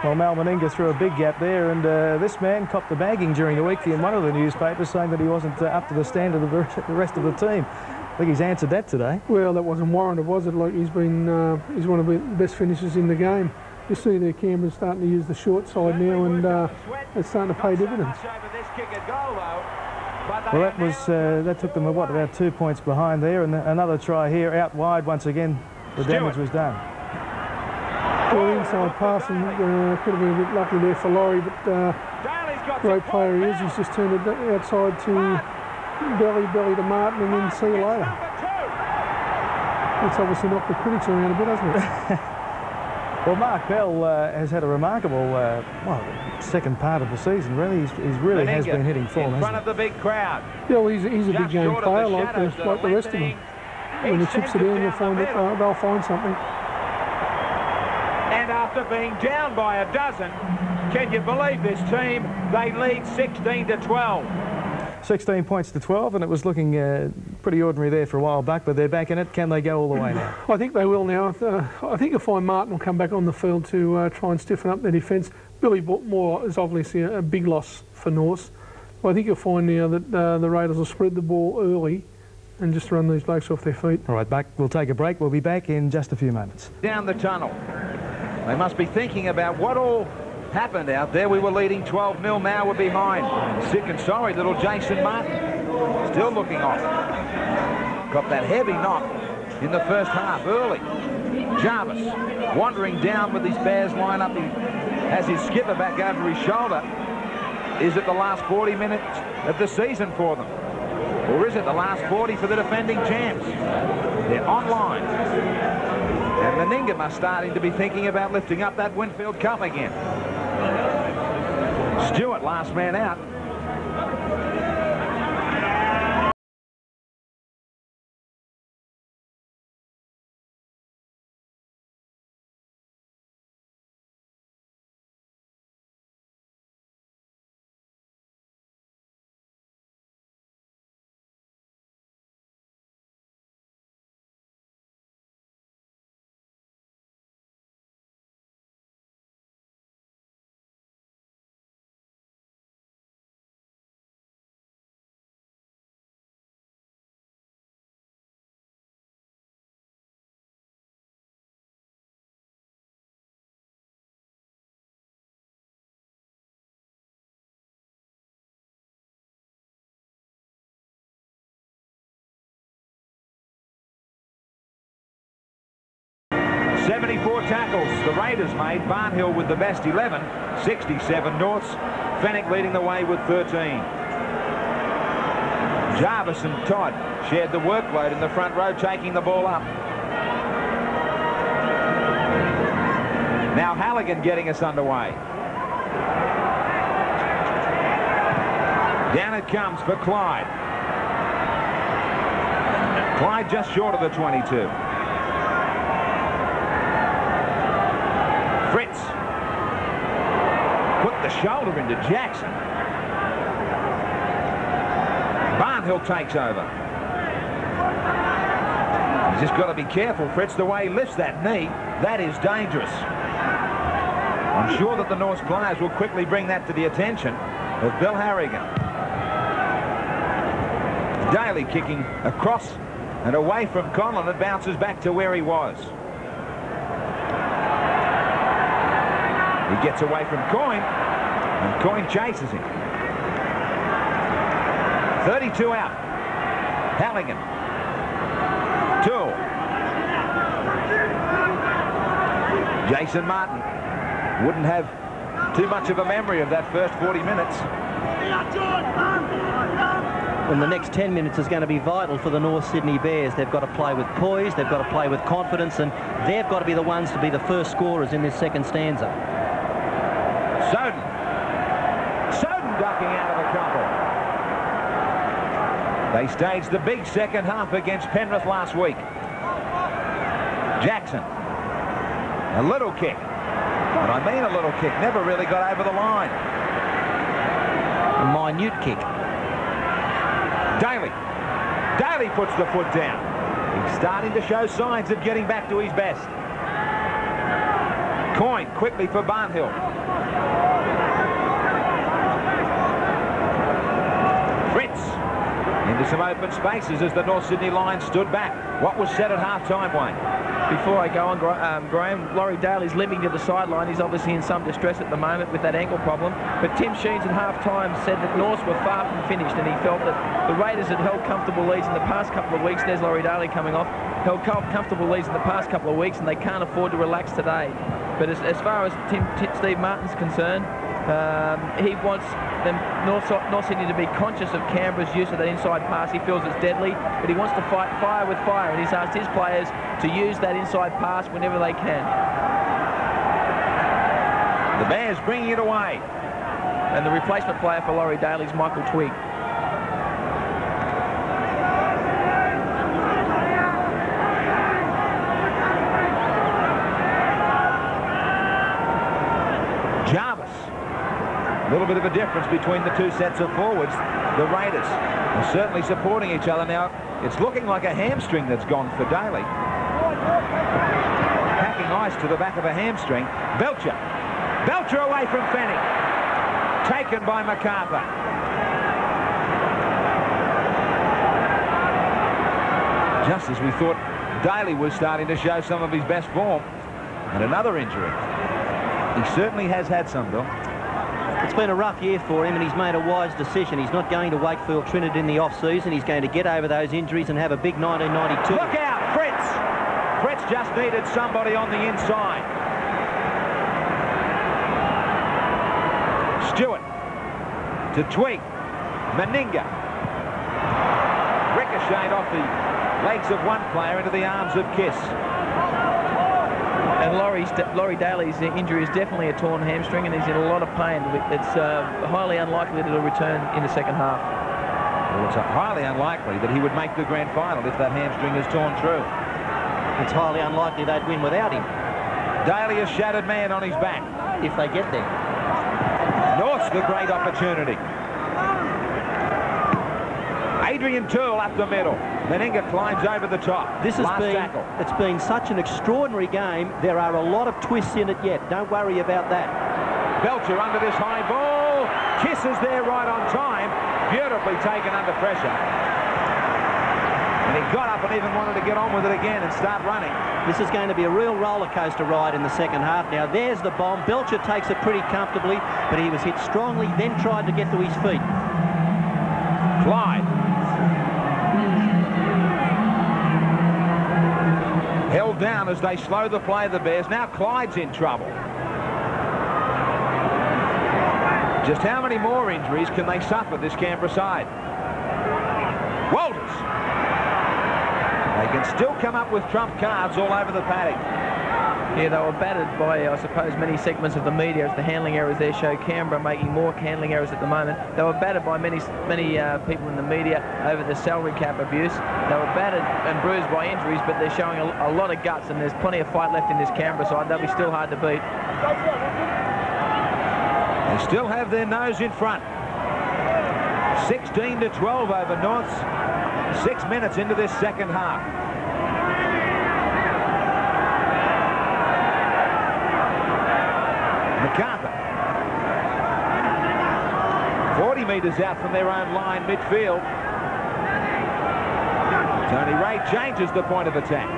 Well, Mal Meninga threw a big gap there, and this man copped the bagging during the week in one of the newspapers saying that he wasn't up to the standard of the rest of the team. I think he's answered that today. Well, that wasn't warranted, was it? Like, he's one of the best finishers in the game. You see there, Canberra's starting to use the short side now, and it's starting to pay dividends. Well, that took them, what, about 2 points behind there, and another try here out wide once again. The damage was done. Well, inside passing could have been a bit lucky there for Laurie, but great player he is. He's just turned it outside to belly to Martin, and then see you later. That's obviously knocked the critics around a bit, hasn't it? Well, Mark Bell has had a remarkable second part of the season. Really, he really has been hitting form. In front of the big crowd. Yeah, well, he's a big game player, like the rest of them. When the chips are down, you'll find that they'll find something. And after being down by a dozen, can you believe this team? They lead 16-12. 16 points to 12, and it was looking pretty ordinary there for a while back, but they're back in it. Can they go all the way now? I think they will now. I think you'll find Martin will come back on the field to try and stiffen up their defence. Billy Moore is obviously a big loss for North. But I think you'll find now that the Raiders will spread the ball early and just run these blokes off their feet. All right, Buck, we'll take a break. We'll be back in just a few moments. Down the tunnel. They must be thinking about what all happened out there. We were leading 12-0, now we're behind. Sick and sorry, little Jason Martin. Still looking off. Got that heavy knock in the first half early. Jarvis wandering down with his Bears lineup. He has his skipper back over his shoulder. Is it the last 40 minutes of the season for them? Or is it the last 40 for the defending champs? They're online. And Meninga must starting to be thinking about lifting up that Winfield Cup again. Stewart, last man out. .74 tackles the Raiders made. Barnhill with the best 11, 67 Norths. Fennick leading the way with 13. Jarvis and Todd shared the workload in the front row, taking the ball up. Now Halligan getting us underway. Down it comes for Clyde. Clyde just short of the 22. Fritz put the shoulder into Jackson. Barnhill takes over. He's just got to be careful, Fritz, the way he lifts that knee. That is dangerous. I'm sure that the North players will quickly bring that to the attention of Bill Harrigan. Daly kicking across and away from Conlon. It bounces back to where he was. He gets away from Coyne, and Coyne chases him. 32 out. Halligan. Toole. Jason Martin wouldn't have too much of a memory of that first 40 minutes. And the next 10 minutes is going to be vital for the North Sydney Bears. They've got to play with poise, they've got to play with confidence, and they've got to be the ones to be the first scorers in this second stanza. Soden ducking out of a couple. They staged the big second half against Penrith last week. Jackson. A little kick. And I mean a little kick. Never really got over the line. A minute kick. Daly. Daly puts the foot down. He's starting to show signs of getting back to his best. Coyne quickly for Barnhill. Fritz into some open spaces as the North Sydney Lions stood back. What was said at half-time, Wayne? Before I go on, Graham, Laurie Daly's limping to the sideline. He's obviously in some distress at the moment with that ankle problem. But Tim Sheens at half-time said that Norths were far from finished, and he felt that the Raiders had held comfortable leads in the past couple of weeks. There's Laurie Daly coming off. Held comfortable leads in the past couple of weeks, and they can't afford to relax today. But as far as Steve Martin's concerned, he wants North Sydney to be conscious of Canberra's use of that inside pass. He feels it's deadly, but he wants to fight fire with fire, and he's asked his players to use that inside pass whenever they can. The Bears bringing it away. And the replacement player for Laurie Daly is Michael Twigg. Jarvis. A little bit of a difference between the two sets of forwards. The Raiders are certainly supporting each other now. It's looking like a hamstring that's gone for Daly. Packing ice to the back of a hamstring. Belcher. Belcher away from Fanning. Taken by MacArthur. Just as we thought Daly was starting to show some of his best form. And another injury. He certainly has had some, Bill. It's been a rough year for him, and he's made a wise decision. He's not going to Wakefield Trinity in the off-season. He's going to get over those injuries and have a big 1992. Look out, Fritz! Fritz just needed somebody on the inside. Stewart to Twigg. Meninga. Ricocheted off the legs of one player into the arms of Kiss. And Laurie Daly's injury is definitely a torn hamstring, and he's in a lot of pain. It's highly unlikely that he'll return in the second half. Well, it's highly unlikely that he would make the grand final if that hamstring is torn through. It's highly unlikely they'd win without him. Daly, a shattered man on his back. If they get there. North's the great opportunity. Adrian Toole up the middle. Meninga climbs over the top. It's been such an extraordinary game. There are a lot of twists in it yet. Don't worry about that. Belcher under this high ball. Kiss is there right on time. Beautifully taken under pressure. And he got up and even wanted to get on with it again and start running. This is going to be a real roller coaster ride in the second half. Now there's the bomb. Belcher takes it pretty comfortably, but he was hit strongly, then tried to get to his feet. Clyde. Held down as they slow the play of the Bears. Now Clyde's in trouble. Just how many more injuries can they suffer, this Canberra side? Walters. They can still come up with trump cards all over the paddock. Yeah, they were battered by, I suppose, many segments of the media as the handling errors there show Canberra making more handling errors at the moment. They were battered by many people in the media over the salary cap abuse. They were battered and bruised by injuries, but they're showing a lot of guts, and there's plenty of fight left in this Canberra side. They'll be still hard to beat. They still have their nose in front. 16-12 over Norths. 6 minutes into this second half. MacArthur. 40 metres out from their own line midfield. Tony Ray changes the point of attack.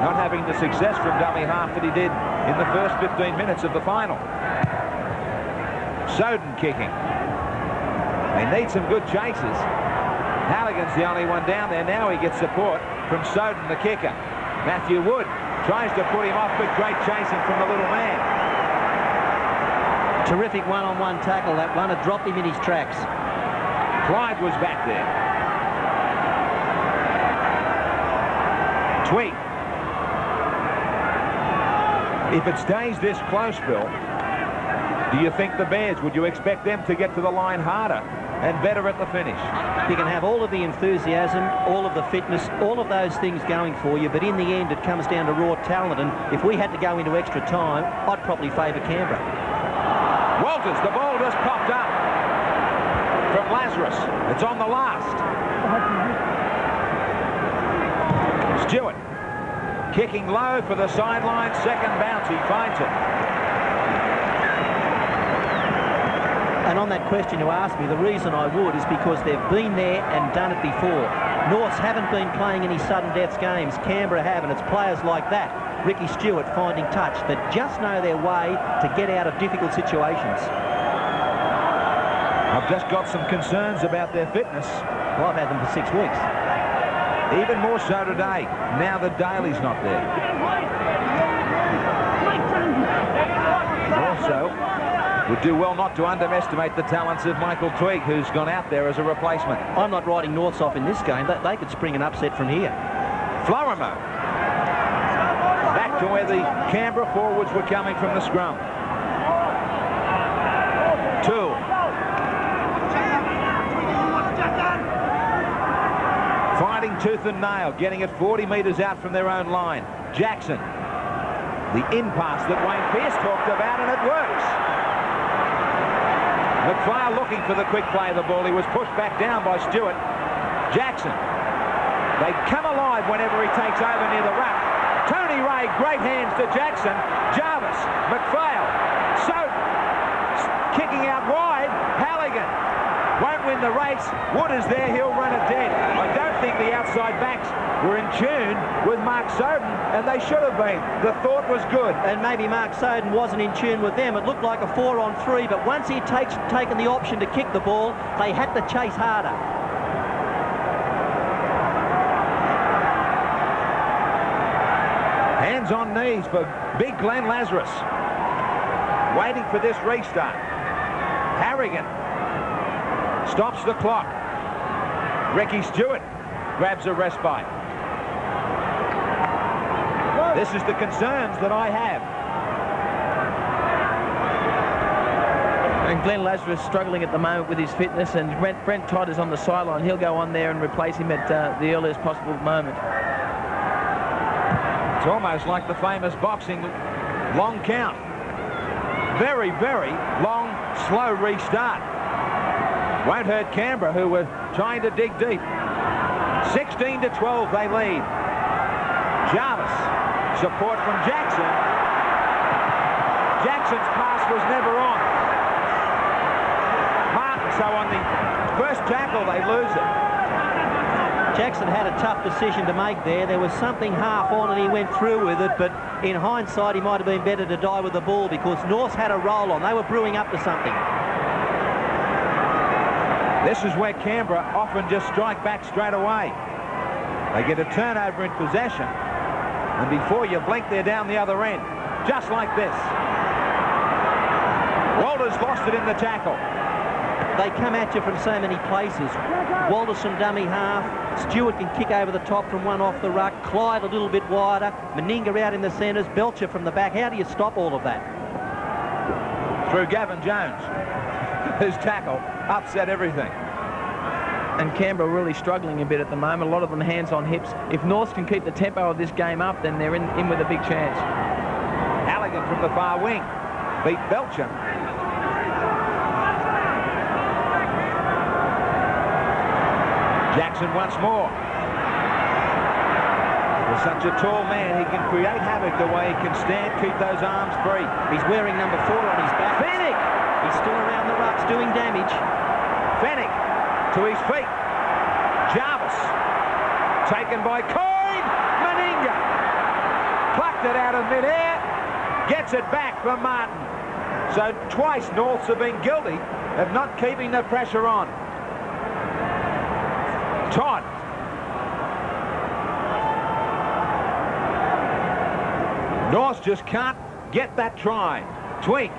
Not having the success from dummy half that he did in the first 15 minutes of the final. Soden kicking. They need some good chases. Halligan's the only one down there. Now he gets support from Soden, the kicker. Matthew Wood tries to put him off, but great chasing from the little man. Terrific one-on-one tackle. That one had dropped him in his tracks. Clyde was back there. Tweed. If it stays this close, Bill, do you think the Bears, would you expect them to get to the line harder and better at the finish? You can have all of the enthusiasm, all of the fitness, all of those things going for you, but in the end it comes down to raw talent, and if we had to go into extra time, I'd probably favour Canberra. Walters, the ball just popped up from Lazarus. It's on the last. Stewart kicking low for the sideline, second bounce, he finds it. And on that question you asked me, the reason I would is because they've been there and done it before. Norths haven't been playing any sudden deaths games. Canberra have, and it's players like that, Ricky Stewart finding touch, that just know their way to get out of difficult situations. I've just got some concerns about their fitness. Well, I've had them for 6 weeks. Even more so today, now that Daly's not there. Also, would do well not to underestimate the talents of Michael Twigg, who's gone out there as a replacement. I'm not writing Norths off in this game. They could spring an upset from here. Florimo. Back to where the Canberra forwards were coming from the scrum. Toole. Fighting tooth and nail, getting it 40 metres out from their own line. Jackson. The in-pass that Wayne Pearce talked about, and it works. McPhail looking for the quick play of the ball. He was pushed back down by Stewart. Jackson. They come alive whenever he takes over near the ruck. Tony Ray, great hands to Jackson. Jarvis, McPhail, Soden, kicking out wide. Halligan won't win the race. Wood is there, he'll run it dead. I don't think the outside backs were in tune with Mark Soden, and they should have been. The thought was good. And maybe Mark Soden wasn't in tune with them. It looked like a 4-on-3, but once he'd taken the option to kick the ball, they had to chase harder. Hands on knees for big Glenn Lazarus. Waiting for this restart. Harrigan stops the clock. Ricky Stewart grabs a respite. This is the concerns that I have. And Glenn Lazarus struggling at the moment with his fitness, and Brent Todd is on the sideline. He'll go on there and replace him at the earliest possible moment. It's almost like the famous boxing long count. Very, very long, slow restart. Won't hurt Canberra, who were trying to dig deep. 16-12 they lead. Jarvis, support from Jackson. Jackson's pass was never on. Martin, so on the first tackle they lose it. Jackson had a tough decision to make there. There was something half on and he went through with it, but in hindsight he might have been better to die with the ball, because Norths had a roll on. They were brewing up to something. This is where Canberra often just strike back straight away. They get a turnover in possession, and before you blink, they're down the other end. Just like this. Walters lost it in the tackle. They come at you from so many places. Walters from dummy half. Stewart can kick over the top from one off the ruck. Clyde a little bit wider. Meninga out in the centres. Belcher from the back. How do you stop all of that? Through Gavin Jones. His tackle upset everything. And Canberra really struggling a bit at the moment. A lot of them hands on hips. If Norths can keep the tempo of this game up, then they're in with a big chance. Halligan from the far wing beat Belcher. Jackson once more. For such a tall man, he can create havoc the way he can stand, keep those arms free. He's wearing number 4 on his back. Fennick! He's still around the rucks doing damage. Fennick to his feet. Jarvis taken by Coyne. Meninga plucked it out of midair. Gets it back for Martin. So twice Norths have been guilty of not keeping the pressure on. Todd. North just can't get that try. Tweak.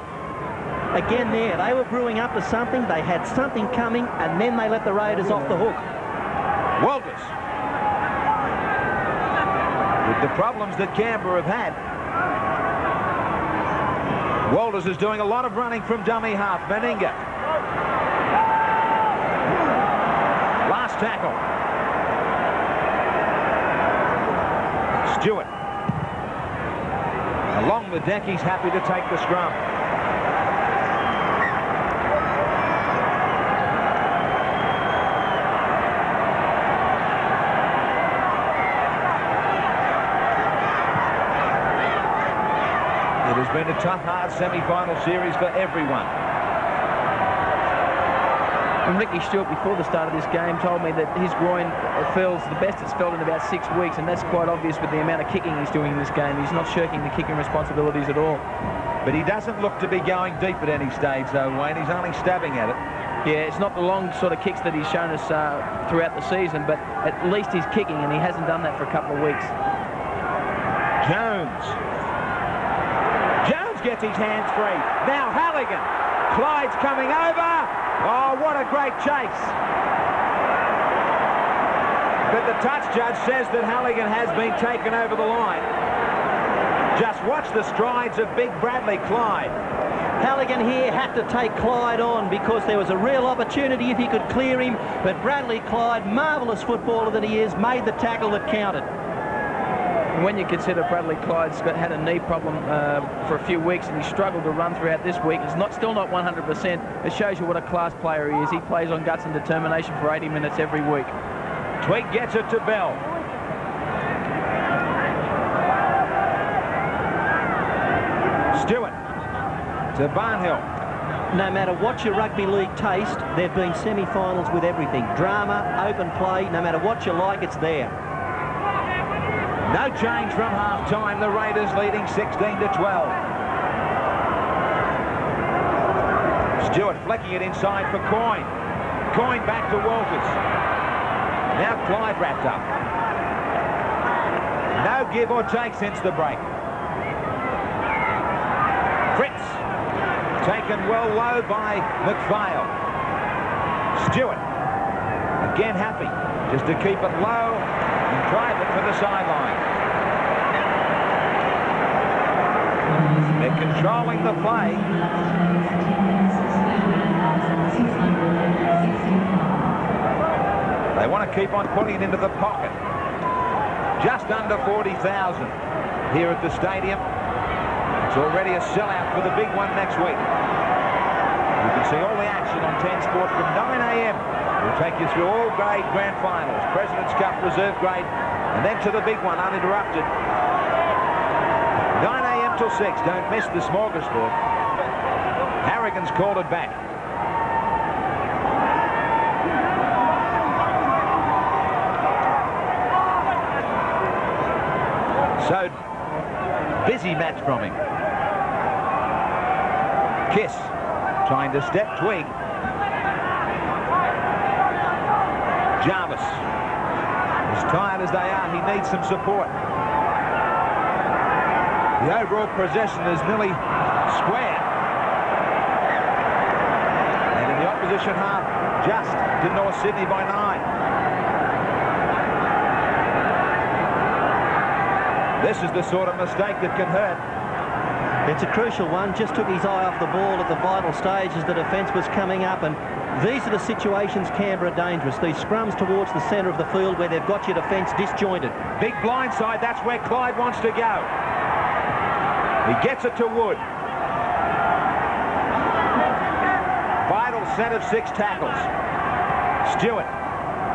Again there, they were brewing up to something. They had something coming, and then they let the Raiders off the hook. Walters. With the problems that Canberra have had. Walters is doing a lot of running from dummy half. Meninga. Last tackle. Stewart. Along the deck, he's happy to take the scrum. It has been a tough, hard semi-final series for everyone. And Ricky Stewart, before the start of this game, told me that his groin feels the best it's felt in about 6 weeks, and that's quite obvious with the amount of kicking he's doing in this game. He's not shirking the kicking responsibilities at all. But he doesn't look to be going deep at any stage, though, Wayne. He's only stabbing at it. Yeah, it's not the long sort of kicks that he's shown us throughout the season, but at least he's kicking, and he hasn't done that for a couple of weeks. Jones. Jones gets his hands free. Now Halligan. Clyde's coming over. Oh, what a great chase. But the touch judge says that Halligan has been taken over the line. Just watch the strides of big Bradley Clyde. Halligan here had to take Clyde on because there was a real opportunity if he could clear him, but Bradley Clyde, marvellous footballer that he is, made the tackle that counted. And when you consider Bradley Clyde's had a knee problem for a few weeks and he struggled to run throughout this week, it's still not 100%. It shows you what a class player he is. He plays on guts and determination for 80 minutes every week. Tweak gets it to Bell. Stewart to Barnhill. No matter what your rugby league taste, there have been semi-finals with everything. Drama, open play, no matter what you like, it's there. No change from half-time. The Raiders leading 16-12. Stewart flicking it inside for Coyne. Coyne back to Walters. Now Clyde wrapped up. No give or take since the break. Fritz. Taken well low by McPhail. Stewart. Again happy. Just to keep it low and drive it for the sideline. They're controlling the play. They want to keep on putting it into the pocket. Just under 40,000 here at the stadium. It's already a sellout for the big one next week. You can see all the action on 10 Sport from 9 a.m. We'll take you through all grade grand finals, President's Cup reserve grade, and then to the big one uninterrupted. 9 a.m. till 6. Don't miss the smorgasbord. Harrigan's called it back. So, busy match from him. Kiss, trying to step Twig. Jarvis, as tired as they are, he needs some support. The overall possession is nearly square. And in the opposition half, just to North Sydney by 9. This is the sort of mistake that can hurt. It's a crucial one. Just took his eye off the ball at the vital stage as the defence was coming up, and these are the situations Canberra are dangerous. These scrums towards the centre of the field where they've got your defence disjointed. Big blindside, that's where Clyde wants to go. He gets it to Wood. Vital set of 6 tackles. Stewart,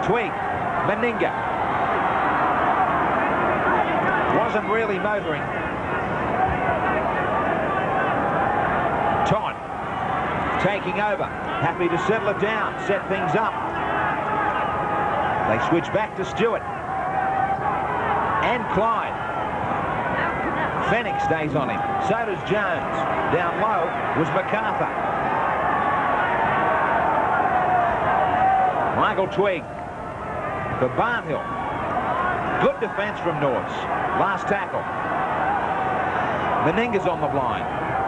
Twig, Meninga. Wasn't really motoring. Todd taking over, happy to settle it down, set things up. They switch back to Stewart and Clyde. Fennick stays on him, so does Jones. Down low was MacArthur. Michael Twigg for Barnhill. Good defence from Norths. Last tackle. Meninga's on the blind.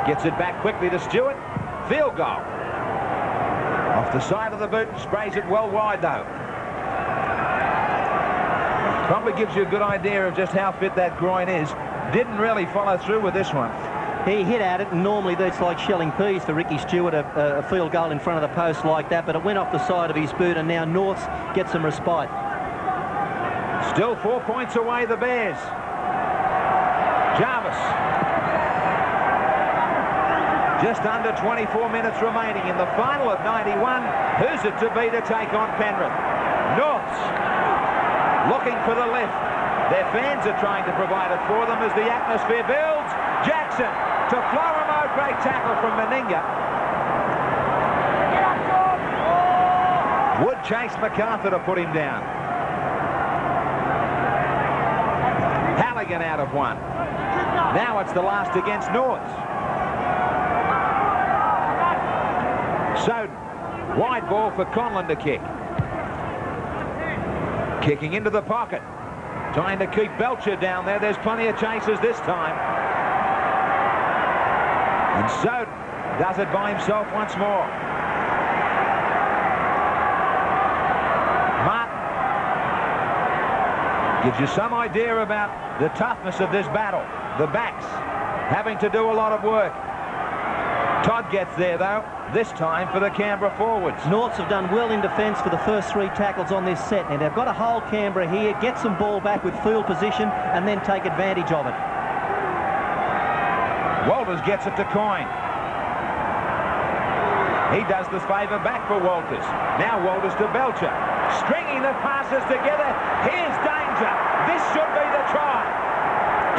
Gets it back quickly to Stewart. Field goal. Off the side of the boot and sprays it well wide though. Probably gives you a good idea of just how fit that groin is. Didn't really follow through with this one. He hit at it, and normally that's like shelling peas for Ricky Stewart, a field goal in front of the post like that, but it went off the side of his boot, and now Norths get some respite. Still 4 points away, the Bears. Jarvis. Just under 24 minutes remaining in the final of 91. Who's it to be to take on Penrith? Norths looking for the lift. Their fans are trying to provide it for them as the atmosphere builds. Jackson to Florimo. Great tackle from Meninga. Would chase MacArthur to put him down. Halligan out of one. Now it's the last against Norths. Soden. Wide ball for Conlon to kick. Kicking into the pocket. Trying to keep Belcher down there. There's plenty of chases this time. And Soden does it by himself once more. Martin gives you some idea about the toughness of this battle. The backs having to do a lot of work. Todd gets there though, this time for the Canberra forwards. Norths have done well in defence for the first 3 tackles on this set. Now they've got to hold Canberra here, get some ball back with field position, and then take advantage of it. Walters gets it to Coyne. He does the favour back for Walters. Now Walters to Belcher. Stringing the passes together. Here's danger. This should be the try.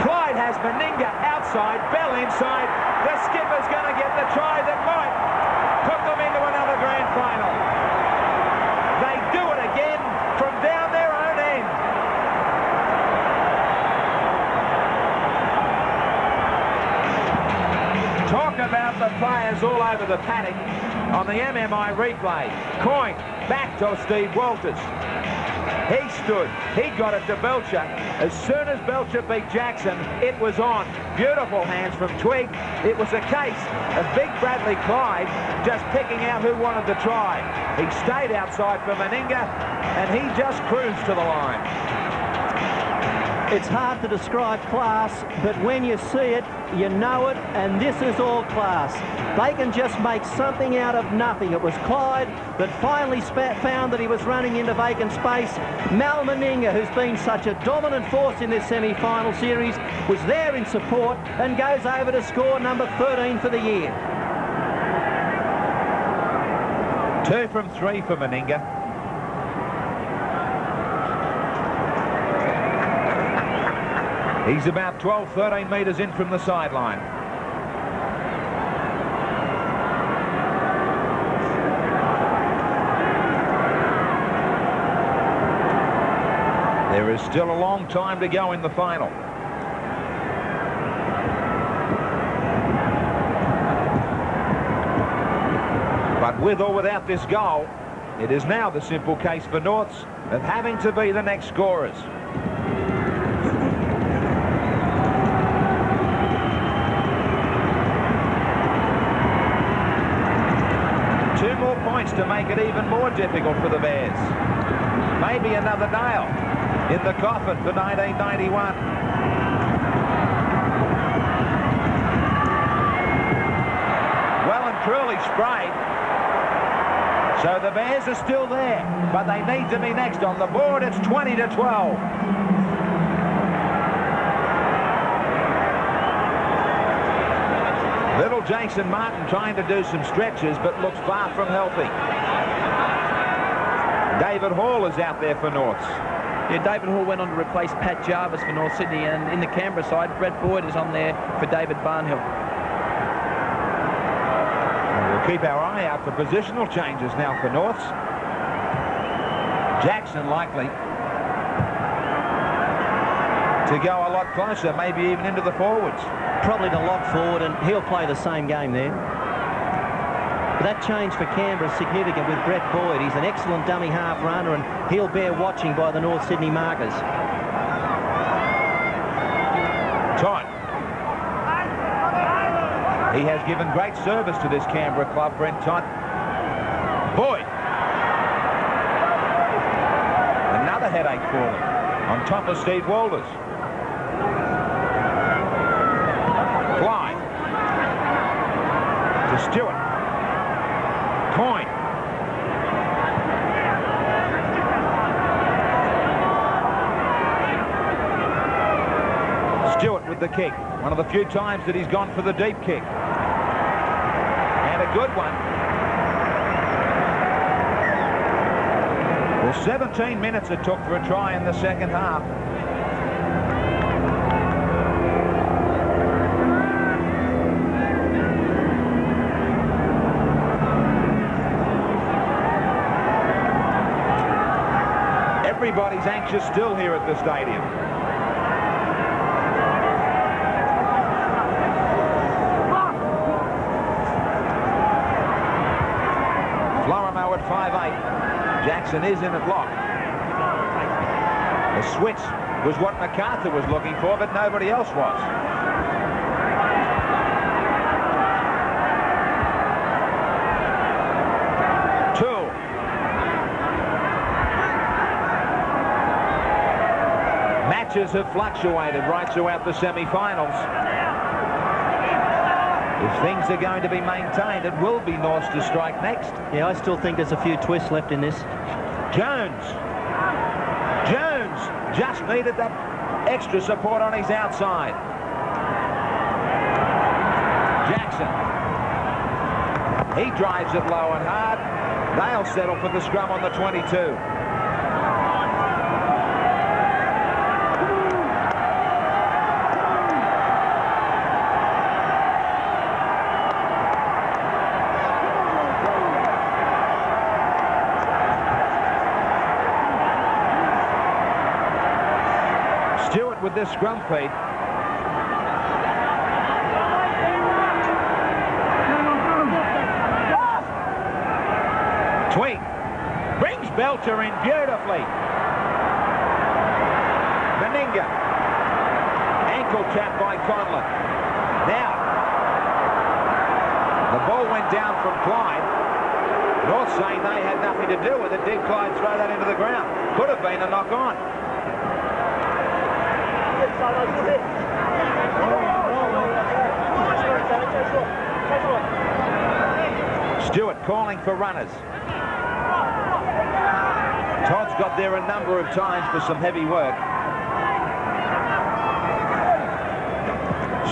Clyde has Meninga outside, Bell inside. The skipper's going to get the try that might put them into another grand final. They do it again from down their own end. Talk about the players all over the paddock on the MMI replay. Coyne back to Steve Walters. He stood, he got it to Belcher. As soon as Belcher beat Jackson, it was on. Beautiful hands from Twigg. It was a case of big Bradley Clyde just picking out who wanted the try. He stayed outside for Meninga, and he just cruised to the line. It's hard to describe class, but when you see it, you know it, and this is all class. They can just make something out of nothing. It was Clyde that finally found that he was running into vacant space. Mal Meninga, who's been such a dominant force in this semi-final series, was there in support and goes over to score number 13 for the year. 2 from 3 for Meninga. He's about 12, 13 metres in from the sideline. There is still a long time to go in the final. But with or without this goal, it is now the simple case for Norths of having to be the next scorers. To make it even more difficult for the Bears. Maybe another nail in the coffin for 1991. Well and truly sprayed. So the Bears are still there, but they need to be next on the board. It's 20-12. Little Jason Martin trying to do some stretches, but looks far from healthy. David Hall is out there for Norths. Yeah, David Hall went on to replace Pat Jarvis for North Sydney, and in the Canberra side, Brett Boyd is on there for David Barnhill. We'll keep our eye out for positional changes now for Norths. Jackson likely to go a lot closer, maybe even into the forwards. Probably to lock forward, and he'll play the same game there. But that change for Canberra is significant with Brett Boyd. He's an excellent dummy half runner, and he'll bear watching by the North Sydney markers. Todd. He has given great service to this Canberra club, Brent Todd. Boyd. Another headache for him, on top of Steve Walters. Clyde. To Stewart. Coyne. Stewart with the kick. One of the few times that he's gone for the deep kick. And a good one. Well, 17 minutes it took for a try in the second half. Everybody's anxious still here at the stadium. Florimo at 5'8". Jackson is in at lock. The switch was what MacArthur was looking for, but nobody else was. Matches have fluctuated right throughout the semi-finals. If things are going to be maintained, it will be Norths to strike next. Yeah, I still think there's a few twists left in this. Jones just needed that extra support on his outside. Jackson. He drives it low and hard. They'll settle for the scrum on the 22. Stewart with this scrum feed. Tweed brings Belcher in beautifully. Meninga. Ankle tap by Conlon. Now, the ball went down from Clyde. North saying they had nothing to do with it. Did Clyde throw that into the ground? Could have been a knock on. Stewart calling for runners. Todd's got there a number of times for some heavy work.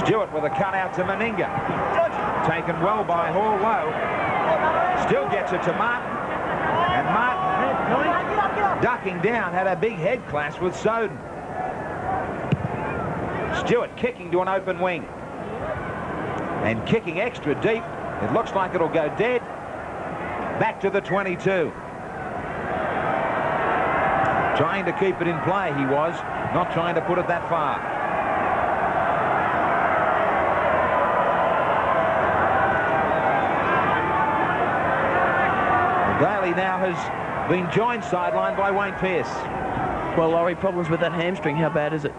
Stewart with a cut out to Meninga. Taken well by Hall low. Still gets it to Martin. And Martin, ducking down, had a big head clash with Soden. Stewart kicking to an open wing. And kicking extra deep. It looks like it'll go dead. Back to the 22. Trying to keep it in play, he was. Not trying to put it that far. Daly now has been joined sideline by Wayne Pearce. Well, Laurie, problems with that hamstring. How bad is it?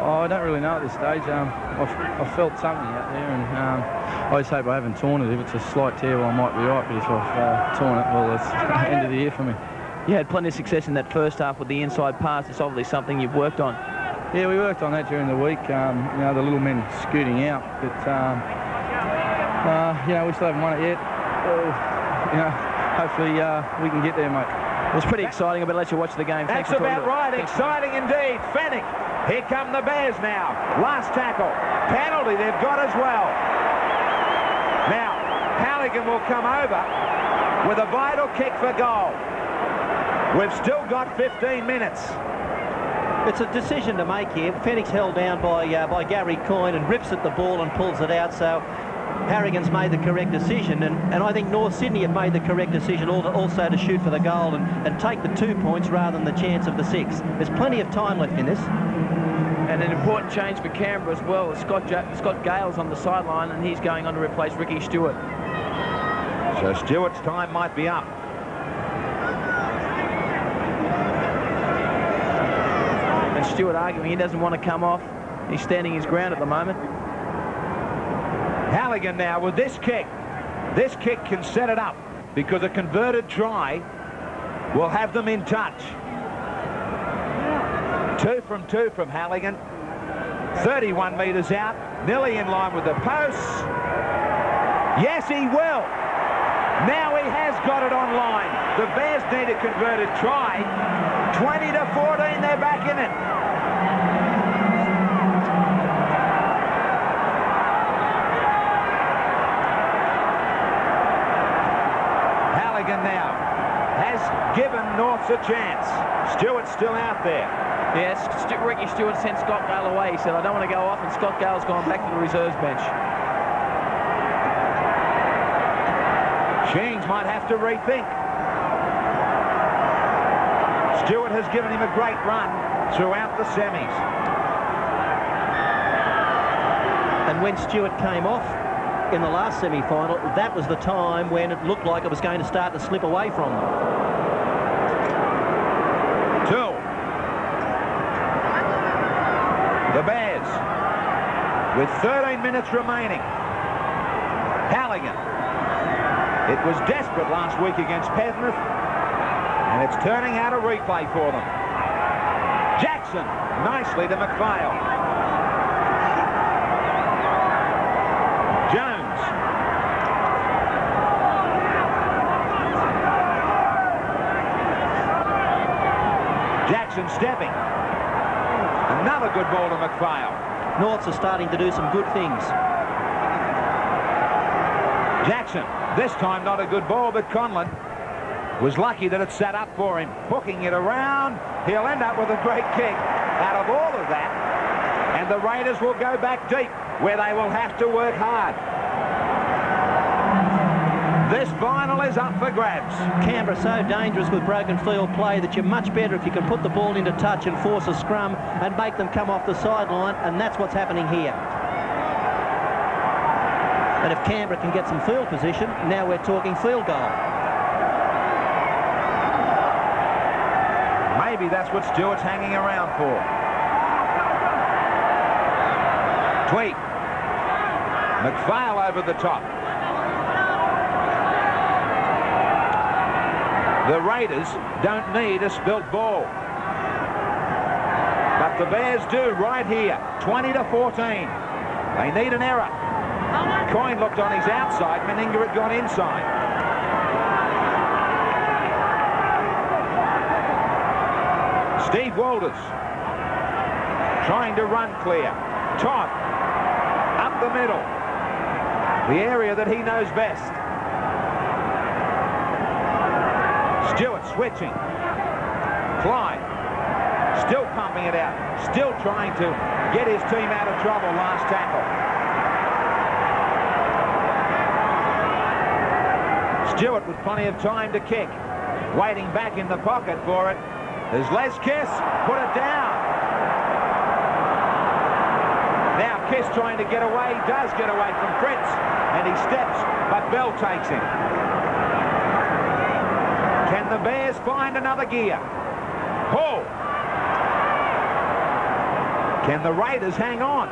Oh, I don't really know at this stage. I felt something out there, and I just hope I haven't torn it. If it's a slight tear, well, I might be right, but if I've torn it, well, it's the end of the year for me. You had plenty of success in that first half with the inside pass. It's obviously something you've worked on. Yeah, we worked on that during the week, you know, the little men scooting out, but, you know, we still haven't won it yet. You know, hopefully we can get there, mate. It was pretty exciting. I better let you watch the game. That's about right. Exciting indeed. Fennick. Here come the Bears now. Last tackle. Penalty they've got as well. Now, Halligan will come over with a vital kick for goal. We've still got 15 minutes. It's a decision to make here. Fennick's held down by Gary Coyne and rips at the ball and pulls it out, so Harrigan's made the correct decision, and I think North Sydney have made the correct decision also to shoot for the goal and take the 2 points rather than the chance of the 6. There's plenty of time left in this. And an important change for Canberra as well. Scott Gale's on the sideline, and he's going on to replace Ricky Stewart. So Stewart's time might be up. And Stewart arguing he doesn't want to come off. He's standing his ground at the moment. Halligan now with this kick. This kick can set it up because a converted try will have them in touch. 2 from 2 from Halligan. 31 metres out, nearly in line with the posts. Yes, he will. Now he has got it on line. The Bears need a converted try. 20 to 14, they're back in it. Halligan now has given Norths a chance. Stewart's still out there. Yes, Ricky Stewart sent Scott Gale away. He said, I don't want to go off, and Scott Gale's gone back to the reserves bench. Sheens might have to rethink. Stewart has given him a great run throughout the semis. And when Stewart came off in the last semi-final, that was the time when it looked like it was going to start to slip away from them. 2. The Bears with 13 minutes remaining. Halligan. It was desperate last week against Penrith, and it's turning out a replay for them. Jackson nicely to McPhail. Jones. Jackson stepping. Another good ball to McPhail. Norths are starting to do some good things. Jackson, this time not a good ball, but Conlon was lucky that it sat up for him. Hooking it around, he'll end up with a great kick out of all of that, and the Raiders will go back deep, where they will have to work hard. This final is up for grabs. Canberra so dangerous with broken field play that you're much better if you can put the ball into touch and force a scrum and make them come off the sideline, and that's what's happening here. And if Canberra can get some field position, now we're talking field goal. Maybe that's what Stewart's hanging around for. Tweed. McPhail over the top. The Raiders don't need a spilt ball. But the Bears do right here. 20 to 14. They need an error. Coyne looked on his outside. Meninga had gone inside. Steve Walters trying to run clear. Todd up the middle. The area that he knows best. Stewart switching. Clyde still pumping it out. Still trying to get his team out of trouble last tackle. Stewart with plenty of time to kick. Waiting back in the pocket for it. There's Les Kiss. Put it down. Now Kiss trying to get away. Does get away from Fritz. And he steps, but Bell takes him. Can the Bears find another gear? Hall. Can the Raiders hang on?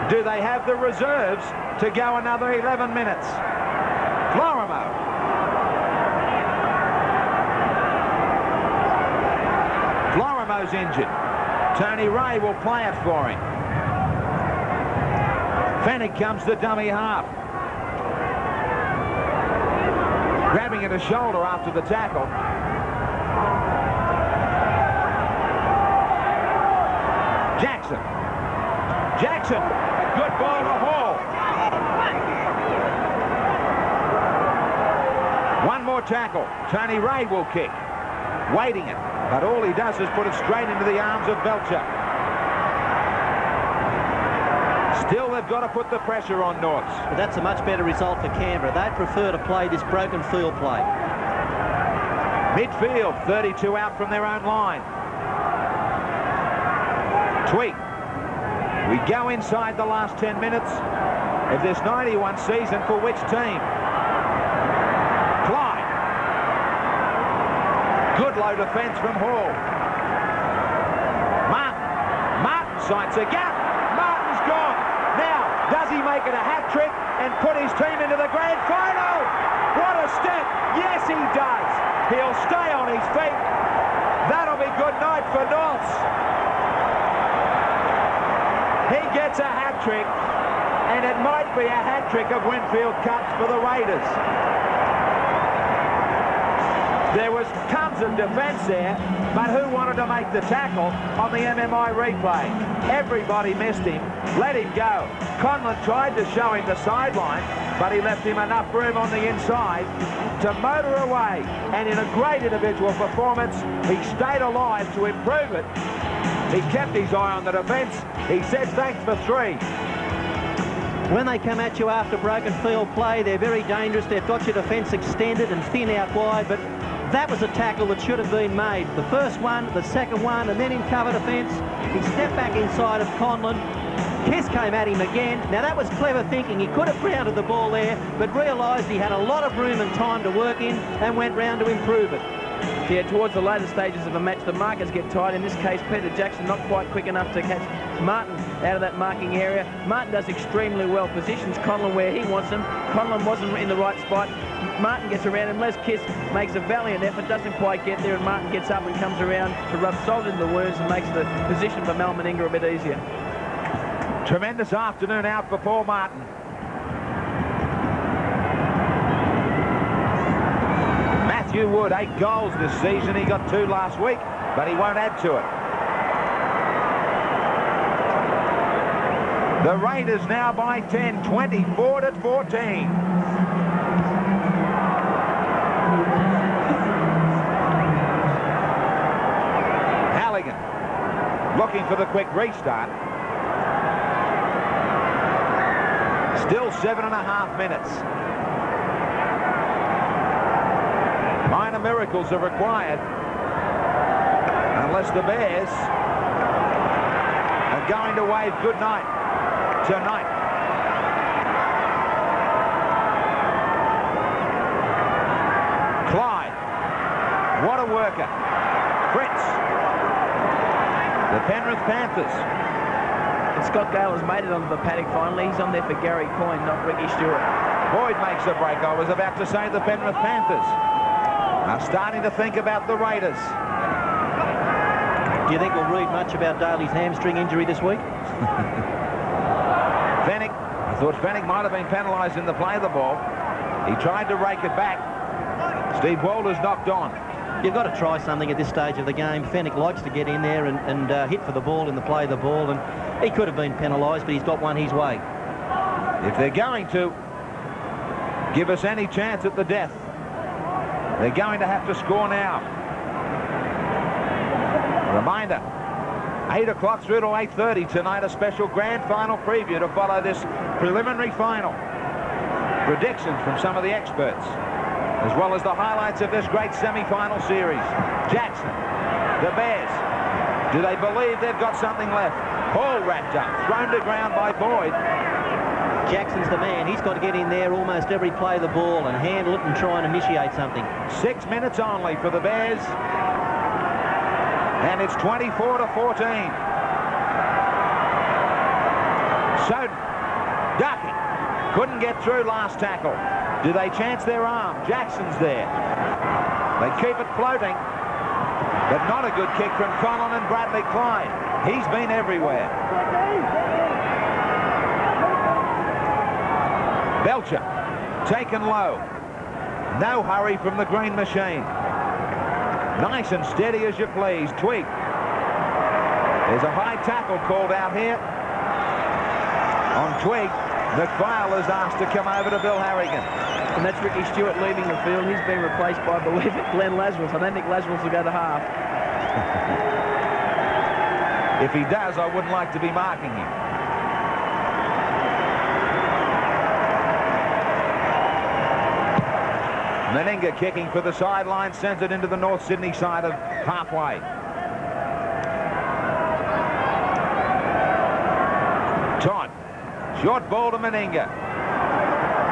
Do they have the reserves to go another 11 minutes? Florimo. Florimo's injured. Tony Ray will play it for him. Fennick comes the dummy half. Grabbing at a shoulder after the tackle. Jackson. Jackson. A good ball to Hall. One more tackle. Tony Ray will kick. Waiting it. But all he does is put it straight into the arms of Belcher. Still, they've got to put the pressure on Norths. But that's a much better result for Canberra. They prefer to play this broken field play. Midfield, 32 out from their own line. Tweak. We go inside the last 10 minutes of this 91 season for which team? Good low defence from Hall. Martin sights a gap. Martin's gone. Now, does he make it a hat-trick and put his team into the grand final? What a step. Yes, he does. He'll stay on his feet. That'll be good night for Norths. He gets a hat-trick, and it might be a hat-trick of Winfield Cups for the Raiders. There was tons of defence there, but who wanted to make the tackle on the MMI replay? Everybody missed him, let him go. Conlon tried to show him the sideline, but he left him enough room on the inside to motor away. And in a great individual performance, he stayed alive to improve it. He kept his eye on the defence. He says thanks for 3. When they come at you after broken field play, they're very dangerous. They've got your defence extended and thin out wide, but that was a tackle that should have been made. The first one, the second one, and then in cover defence, he stepped back inside of Conlon. Kiss came at him again. Now that was clever thinking. He could have grounded the ball there, but realised he had a lot of room and time to work in and went round to improve it. Yeah, towards the later stages of a match, the markers get tight. In this case, Peter Jackson not quite quick enough to catch Martin out of that marking area. Martin does extremely well, positions Conlon where he wants him. Conlon wasn't in the right spot. Martin gets around him. Les Kiss makes a valiant effort, doesn't quite get there, and Martin gets up and comes around to rub salt into the wounds and makes the position for Mal Meninga a bit easier. Tremendous afternoon out for Paul Martin. Matthew Wood, 8 goals this season. He got 2 last week, but he won't add to it. The Raiders now by 10, 24-14. Halligan looking for the quick restart. Still 7.5 minutes. Minor miracles are required unless the Bears are going to wave good night tonight. Clyde, what a worker. Fritz, the Penrith Panthers. And Scott Gale has made it onto the paddock finally. He's on there for Gary Coyne, not Ricky Stewart. Boyd makes a break. I was about to say the Penrith Panthers are starting to think about the Raiders. Do you think we'll read much about Daly's hamstring injury this week? Fennick, I thought Fennick might have been penalised in the play of the ball. He tried to rake it back. Steve Walters knocked on. You've got to try something at this stage of the game. Fennick likes to get in there and hit for the ball in the play of the ball, and he could have been penalised, but he's got one his way. If they're going to give us any chance at the death, they're going to have to score now. Reminder, 8 o'clock through to 8:30 tonight, a special grand final preview to follow this preliminary final. Predictions from some of the experts, as well as the highlights of this great semi-final series. Jackson, the Bears, do they believe they've got something left? Hall wrapped up, thrown to ground by Boyd. Jackson's the man. He's got to get in there almost every play of the ball and handle it and try and initiate something. 6 minutes only for the Bears. And it's 24-14. Soden, ducking. Couldn't get through last tackle. Do they chance their arm? Jackson's there. They keep it floating. But not a good kick from Conlon and Bradley Clyde. He's been everywhere. Belcher, taken low. No hurry from the green machine. Nice and steady as you please. Twig. There's a high tackle called out here on Twig. McPhail is asked to come over to Bill Harrigan. And that's Ricky Stewart leaving the field. He's been replaced by, I believe it, Glenn Laswell. I don't think Laswell will go to half. If he does, I wouldn't like to be marking him. Meninga kicking for the sideline, sends it into the North Sydney side of halfway. Todd, short ball to Meninga.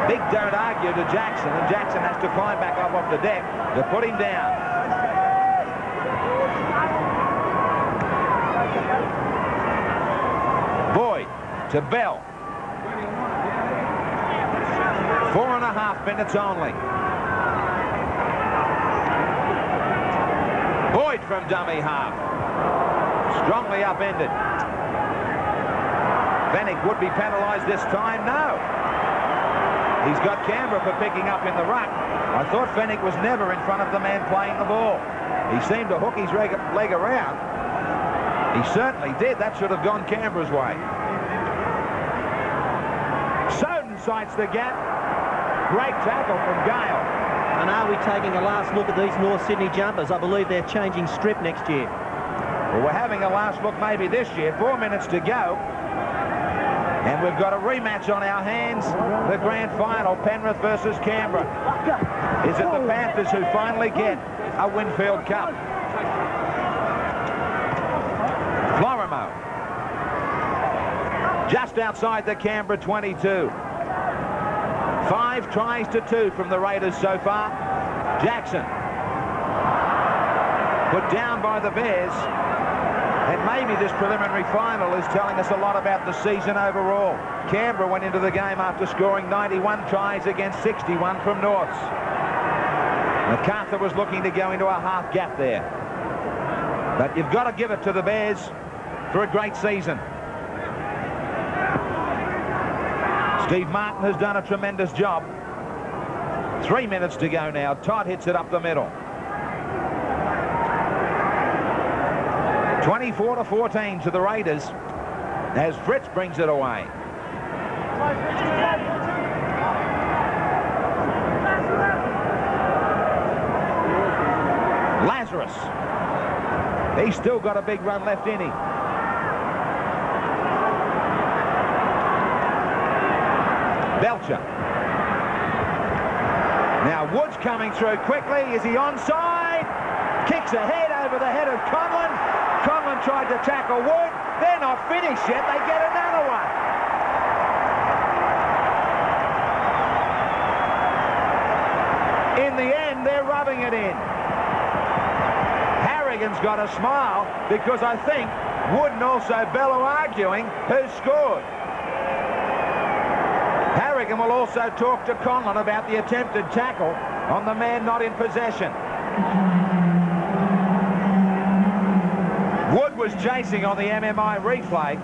Big don't argue to Jackson, and Jackson has to climb back up off the deck to put him down. to Bell. 4.5 minutes only. Boyd from dummy half. Strongly upended. Fenwick would be penalised this time. No. He's got Canberra for picking up in the ruck. I thought Fenwick was never in front of the man playing the ball. He seemed to hook his leg around. He certainly did. That should have gone Canberra's way. Soden sights the gap. Great tackle from Gale. And are we taking a last look at these North Sydney jumpers? I believe they're changing strip next year. Well, we're having a last look maybe this year. 4 minutes to go. And we've got a rematch on our hands. The grand final, Penrith versus Canberra. Is it the Panthers who finally get a Winfield Cup? Florimo. Just outside the Canberra 22. 5 tries to 2 from the Raiders so far. Jackson. Put down by the Bears. And maybe this preliminary final is telling us a lot about the season overall. Canberra went into the game after scoring 91 tries against 61 from Norths. MacArthur was looking to go into a half gap there. But you've got to give it to the Bears for a great season. Steve Martin has done a tremendous job. 3 minutes to go now. Todd hits it up the middle. 24-14 to the Raiders as Fritz brings it away. Lazarus. He's still got a big run left in him. Belcher. Now Wood's coming through quickly. Is he onside? Kicks ahead over the head of Conlon. Conlon tried to tackle Wood. They're not finished yet. They get another one. In the end, they're rubbing it in. Harrigan's got a smile because I think Wood and also Bello arguing who scored. Harrigan will also talk to Conlon about the attempted tackle on the man not in possession. Wood was chasing on the MMI replay.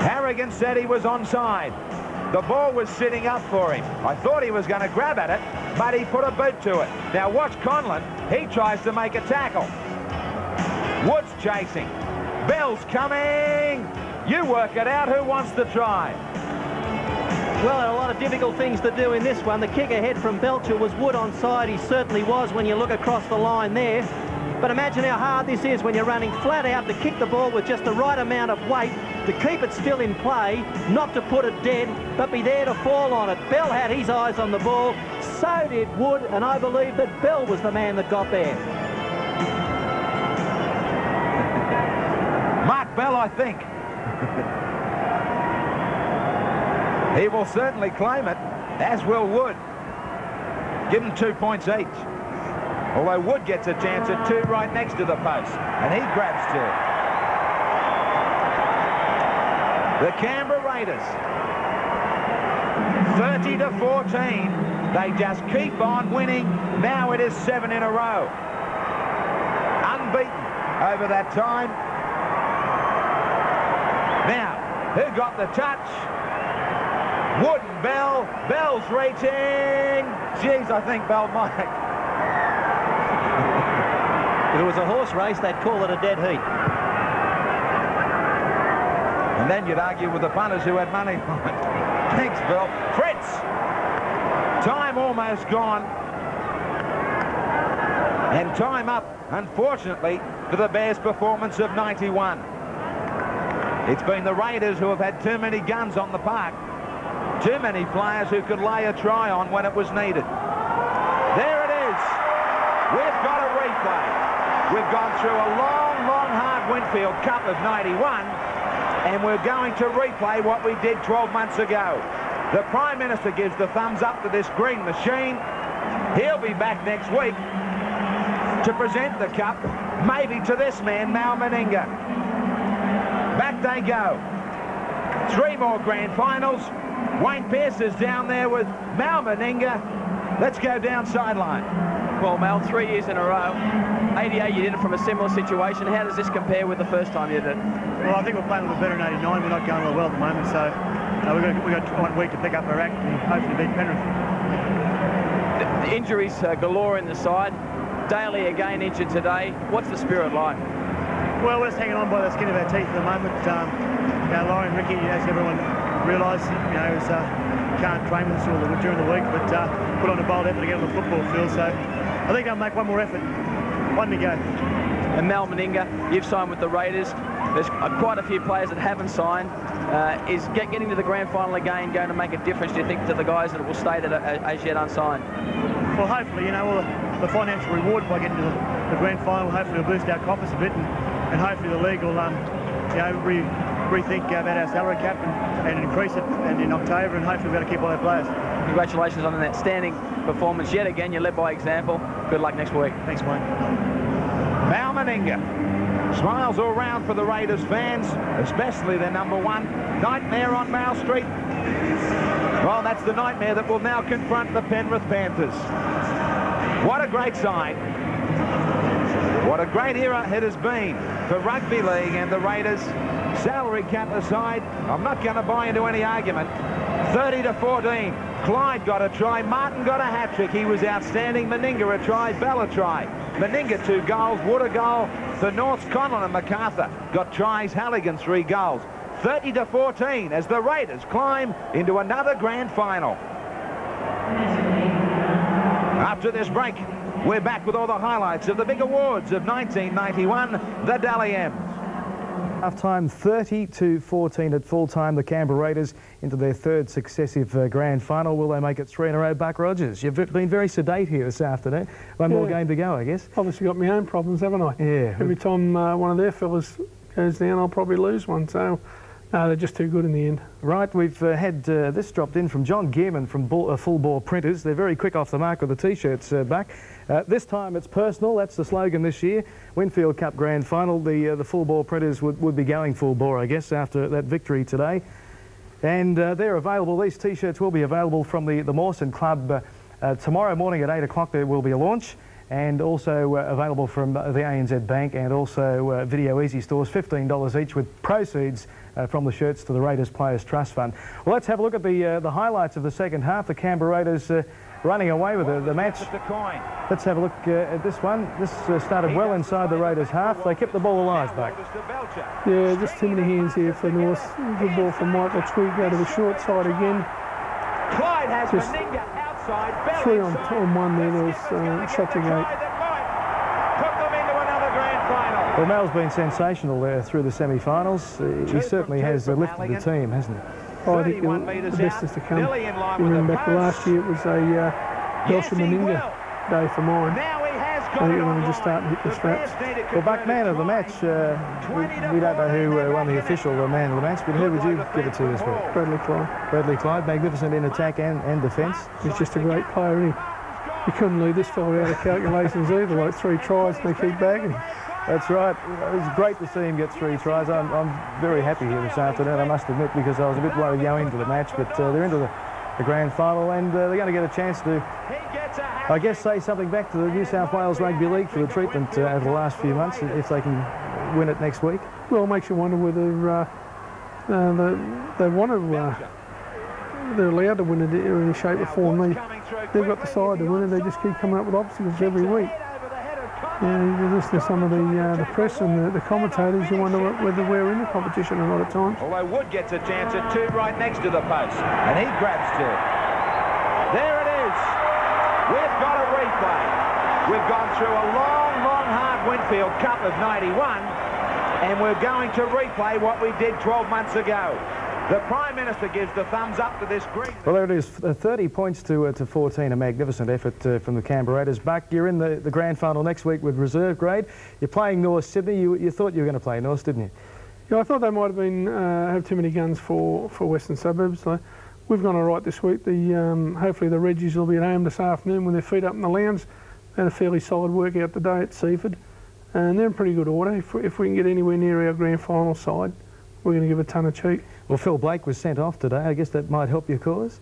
Harrigan said he was onside. The ball was sitting up for him. I thought he was going to grab at it, but he put a boot to it. Now watch Conlon. He tries to make a tackle. Wood's chasing. Bell's coming. You work it out. Who wants to try? Well, there are a lot of difficult things to do in this one. The kick ahead from Belcher was Wood onside. He certainly was when you look across the line there. But imagine how hard this is when you're running flat out to kick the ball with just the right amount of weight, to keep it still in play, not to put it dead, but be there to fall on it. Bell had his eyes on the ball, so did Wood, and I believe that Bell was the man that got there. Mark Bell, I think. He will certainly claim it, as will Wood. Give them 2 points each. Although Wood gets a chance at 2 right next to the post, and he grabs 2. The Canberra Raiders, 30-14. They just keep on winning. Now it is 7 in a row. Unbeaten over that time. Now, who got the touch? Wood and Bell. Bell's reaching. Jeez, I think Bell might. If it was a horse race, they'd call it a dead heat. And then you'd argue with the punters who had money on it. Thanks, Bill. Fritz. Time almost gone. And time up, unfortunately, for the Bears' performance of 91. It's been the Raiders who have had too many guns on the park. Too many players who could lay a try on when it was needed. There it is. We've got a replay. We've gone through a long, long, hard Winfield Cup of 91, and we're going to replay what we did 12 months ago. The Prime Minister gives the thumbs up to this green machine. He'll be back next week to present the cup, maybe to this man, Mal Meninga. Back they go. 3 more grand finals. Wayne Pearce is down there with Mal Meninga. Let's go down sideline. Well, Mal, 3 years in a row. 88, you did it from a similar situation. How does this compare with the first time you did it? Well, I think we're playing a little better in 89. We're not going real well at the moment, so we've got 1 week to pick up our act and hopefully beat Penrith. The injuries galore in the side. Daly again injured today. What's the spirit like? Well, we're just hanging on by the skin of our teeth at the moment. Laurie and Ricky, as everyone realised, can't train with us during the week, but put on a bold effort to get on the football field. So I think they'll make one more effort. 1 to go. And Mal Meninga, you've signed with the Raiders. There's quite a few players that haven't signed. Is getting to the grand final again going to make a difference, do you think, to the guys that will stay that are as yet unsigned? Well, hopefully, the financial reward by getting to the grand final, hopefully will boost our coffers a bit, and hopefully the league will, rethink about our salary cap and increase it in October, and hopefully we'll be able to keep all our players. Congratulations on an outstanding performance yet again. You led by example. Good luck next week. Thanks, Wayne. Mal Meninga. Smiles all round for the Raiders fans, especially their number 1. Nightmare on Mall Street. Well, that's the nightmare that will now confront the Penrith Panthers. What a great side. What a great era it has been for Rugby League and the Raiders. Salary cap aside, I'm not going to buy into any argument. 30-14. Clyde got a try. Martin got a hat-trick. He was outstanding. Meninga a try. Bell a try. Meninga 2 goals. Wood a goal. The Norths, Conlon and MacArthur got tries. Halligan 3 goals. 30-14 as the Raiders climb into another grand final. After this break, we're back with all the highlights of the big awards of 1991, the Dally M's. Half-time 30-14 at full-time. The Canberra Raiders into their 3rd successive grand final. Will they make it 3 in a row? Buck Rogers, you've been very sedate here this afternoon. One more game to go, I guess. Obviously got my own problems, haven't I? Yeah. Every time one of their fellas goes down, I'll probably lose one. So no, they're just too good in the end. Right, we've had this dropped in from John Gearman from Full Bore Printers. They're very quick off the mark with the T-shirts back. This time it's personal. That's the slogan this year. Winfield Cup Grand Final. The Full Bore Printers would be going full bore, I guess, after that victory today. And they're available. These T-shirts will be available from the Mawson Club tomorrow morning at 8 o'clock. There will be a launch. And also available from the ANZ Bank and also Video Easy stores, $15 each, with proceeds from the shirts to the Raiders Players Trust Fund. Well, let's have a look at the highlights of the second half. The Canberra Raiders running away with the match. Let's have a look at this one. This started well inside the Raiders half. They kept the ball alive back. Yeah, just too many hands here for North. Good ball from Michael Twigg, go to the short side again. Clyde has just Meninga outside. 3 on 1 there. There was shot to gate. Well, Mal's been sensational there through the semi-finals. He certainly has lifted the team, hasn't he? Oh, I think the best is to come. You remember back to last year, it was a Belsham Meninga day for mine. I think we're going to just start and hit the straps. Well, Buck, man of the match, we don't know who won the official man of the match, but who would you give it to this week? Bradley Clyde. Bradley Clyde, magnificent in attack and defence. He's just a great player, isn't he? You couldn't leave this fella out of calculations either, like 3 tries and they keep bagging him. That's right. It was great to see him get 3 tries. I'm very happy here this afternoon, I must admit, because I was a bit worried going into the match, but they're into the grand final and they're going to get a chance to, I guess, say something back to the New South Wales Rugby League for the treatment over the last few months, if they can win it next week. Well, it makes you wonder whether they want to, they're allowed to win it in any shape or form. They've got the side to win it, they just keep coming up with obstacles every week. Yeah, you listen to some of the press and the commentators, you wonder whether we're in the competition a lot of times. Although Wood gets a chance at 2 right next to the post, and he grabs 2. There it is. We've got a replay. We've gone through a long, hard Winfield Cup of 91, and we're going to replay what we did 12 months ago. The Prime Minister gives the thumbs up to this green. Well, there it is, 30 points to 14, a magnificent effort from the Canberra Raiders. Buck, you're in the grand final next week with reserve grade. You're playing North Sydney. You thought you were going to play North, didn't you? Yeah, I thought they might have been have too many guns for Western Suburbs. So we've gone all right this week. Hopefully the Reggies will be at home this afternoon with their feet up in the lounge. They had a fairly solid workout today at Seaford, and they're in pretty good order. If we can get anywhere near our grand final side, we're going to give a ton of cheek. Well, Phil Blake was sent off today. I guess that might help your cause.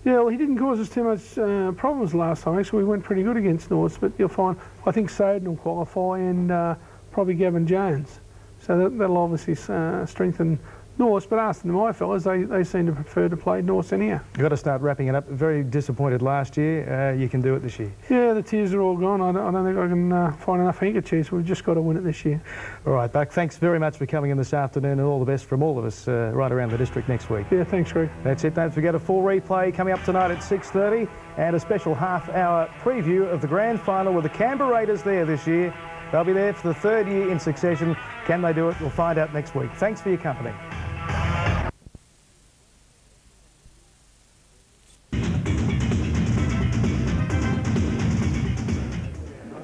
Yeah, well, he didn't cause us too much problems last time. Actually, we went pretty good against Norths, but you'll find, I think Soden will qualify and probably Gavin Jones. So that'll obviously strengthen Norths, but asking my fellas, they seem to prefer to play Norths anyhow. You've got to start wrapping it up. Very disappointed last year. You can do it this year. Yeah, the tears are all gone. I don't think I can find enough handkerchiefs. We've just got to win it this year. All right, Buck, thanks very much for coming in this afternoon, and all the best from all of us right around the district next week. Yeah, thanks, Greg. That's it. Don't forget a full replay coming up tonight at 6:30 and a special half-hour preview of the grand final with the Canberra Raiders there this year. They'll be there for the 3rd year in succession. Can they do it? We'll find out next week. Thanks for your company.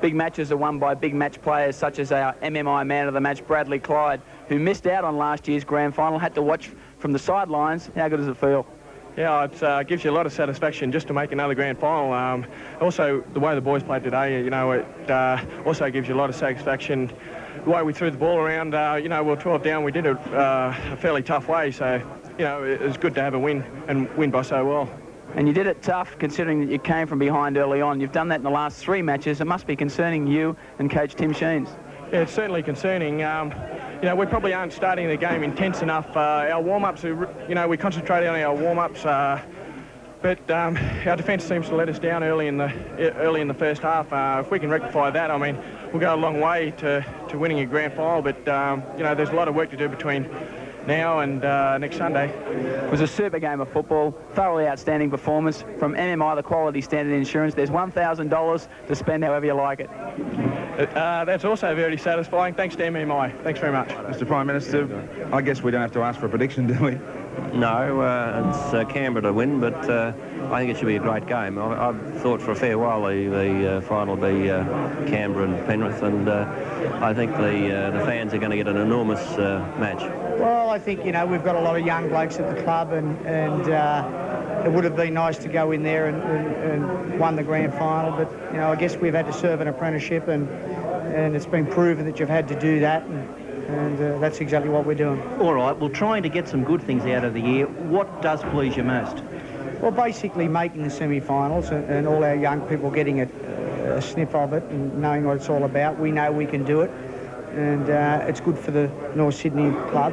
Big matches are won by big match players such as our MMI man of the match, Bradley Clyde, who missed out on last year's grand final, had to watch from the sidelines. How good does it feel? Yeah, it gives you a lot of satisfaction just to make another grand final. Also, the way the boys played today, you know, it also gives you a lot of satisfaction. The way we threw the ball around, you know, we were 12 down. We did it a fairly tough way, so, you know, it was good to have a win and win by so well. And you did it tough, considering that you came from behind early on. You've done that in the last 3 matches. It must be concerning you and coach Tim Sheens. Yeah, it's certainly concerning. You know, we probably aren't starting the game intense enough. Our warm-ups, you know, we concentrate on our warm-ups, but our defence seems to let us down early in the first half. If we can rectify that, I mean, we'll go a long way to winning a grand final. But you know, there's a lot of work to do between now and next Sunday. It was a super game of football, thoroughly outstanding performance from MMI, the Quality Standard Insurance. There's $1,000 to spend however you like it. That's also very satisfying. Thanks to MMI. Thanks very much. Mr Prime Minister, I guess we don't have to ask for a prediction, do we? No, it's Canberra to win, but I think it should be a great game. I've thought for a fair while the final will be Canberra and Penrith, and I think the fans are going to get an enormous match. Well, I think, you know, we've got a lot of young blokes at the club, and it would have been nice to go in there and won the grand final, but, you know, I guess we've had to serve an apprenticeship, and it's been proven that you've had to do that, and that's exactly what we're doing. All right, well, trying to get some good things out of the year, what does please you most? Well, basically making the semi-finals and all our young people getting a sniff of it and knowing what it's all about. We know we can do it, and it's good for the North Sydney club,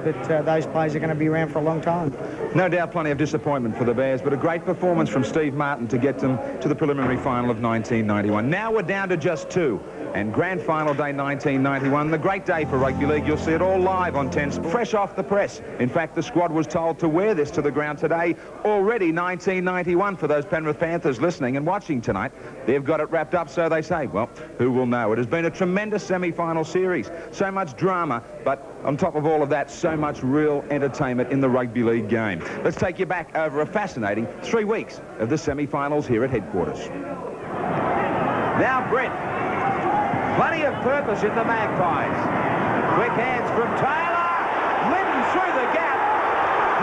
but those players are going to be around for a long time. No doubt plenty of disappointment for the Bears, but a great performance from Steve Martin to get them to the preliminary final of 1991. Now we're down to just 2. And grand final day 1991, the great day for rugby league. You'll see it all live on 10, fresh off the press. In fact, the squad was told to wear this to the ground today. Already 1991 for those Penrith Panthers listening and watching tonight. They've got it wrapped up, so they say. Well, who will know? It has been a tremendous semi-final series. So much drama, but on top of all of that, so much real entertainment in the rugby league game. Let's take you back over a fascinating 3 weeks of the semi-finals here at headquarters. Now Brett. Plenty of purpose in the Magpies. Quick hands from Taylor. Linton through the gap.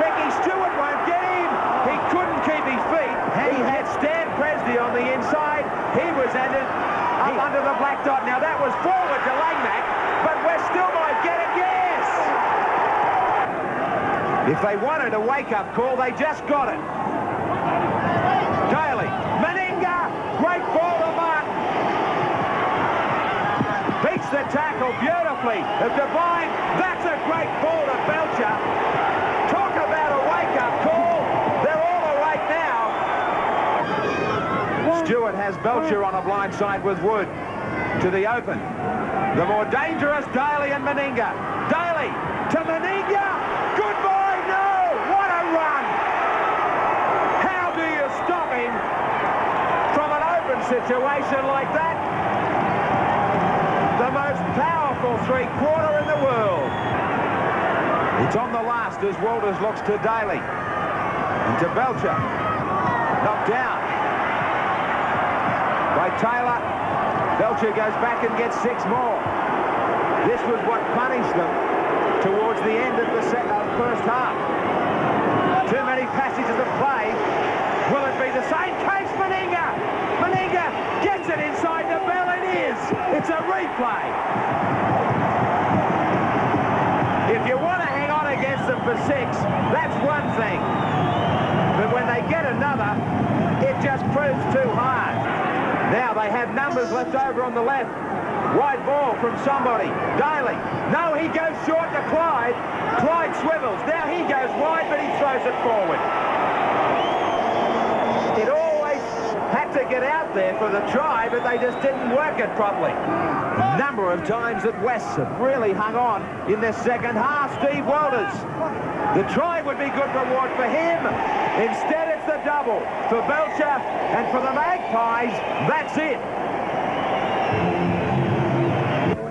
Ricky Stewart won't get him. He couldn't keep his feet. He had Stan Presby on the inside. He was ended up under the black dot. Now that was forward to Langmack, but West still might get it, yes! If they wanted a wake-up call, they just got it. Daly, Meninga, great ball to Martin. Beats the tackle beautifully. Devine, that's a great ball to Belcher. Talk about a wake-up call. They're all awake now. Stewart has Belcher on a blind side with Wood. To the open. The more dangerous Daly and Meninga. Daly to Meninga. Good boy, no! What a run! How do you stop him from an open situation like that? The most powerful three-quarter in the world. It's on the last as Walters looks to Daly. And to Belcher. Knocked down by Taylor. Belcher goes back and gets 6 more. This was what punished them towards the end of the first half. Too many passages of play. Will it be the same case? Meninga! Meninga gets it inside the bell. It is. It's a replay. If you want to hang that's one thing. But when they get another, it just proves too hard. Now they have numbers left over on the left. Wide ball from somebody. Daly. No, he goes short to Clyde. Clyde swivels. Now he goes wide, but he throws it forward. It always had to get out there for the try, but they just didn't work it properly. A number of times that Wests have really hung on in this second half. Steve Walters. The try would be good reward for him. Instead, it's the double for Belcher, and for the Magpies, that's it.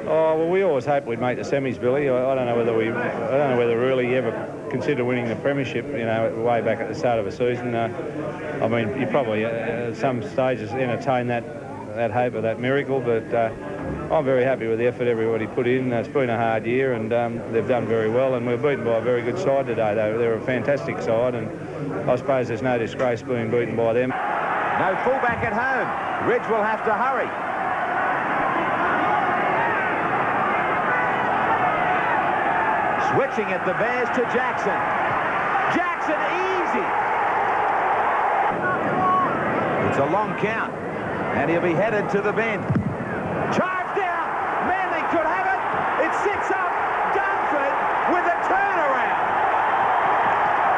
Oh, well, we always hoped we'd make the semis, Billy. I don't know whether we really ever consider winning the premiership, you know, way back at the start of a season. I mean, you probably at some stages entertain that hope of that miracle, but I'm very happy with the effort everybody put in. It's been a hard year, and they've done very well, and we're beaten by a very good side today, though. They're a fantastic side, and I suppose there's no disgrace being beaten by them. No fullback at home. Ridge will have to hurry. Switching at the Bears to Jackson. Jackson, easy. It's a long count, and he'll be headed to the bend. Charge down. Manly could have it. It sits up. Dunford with a turnaround.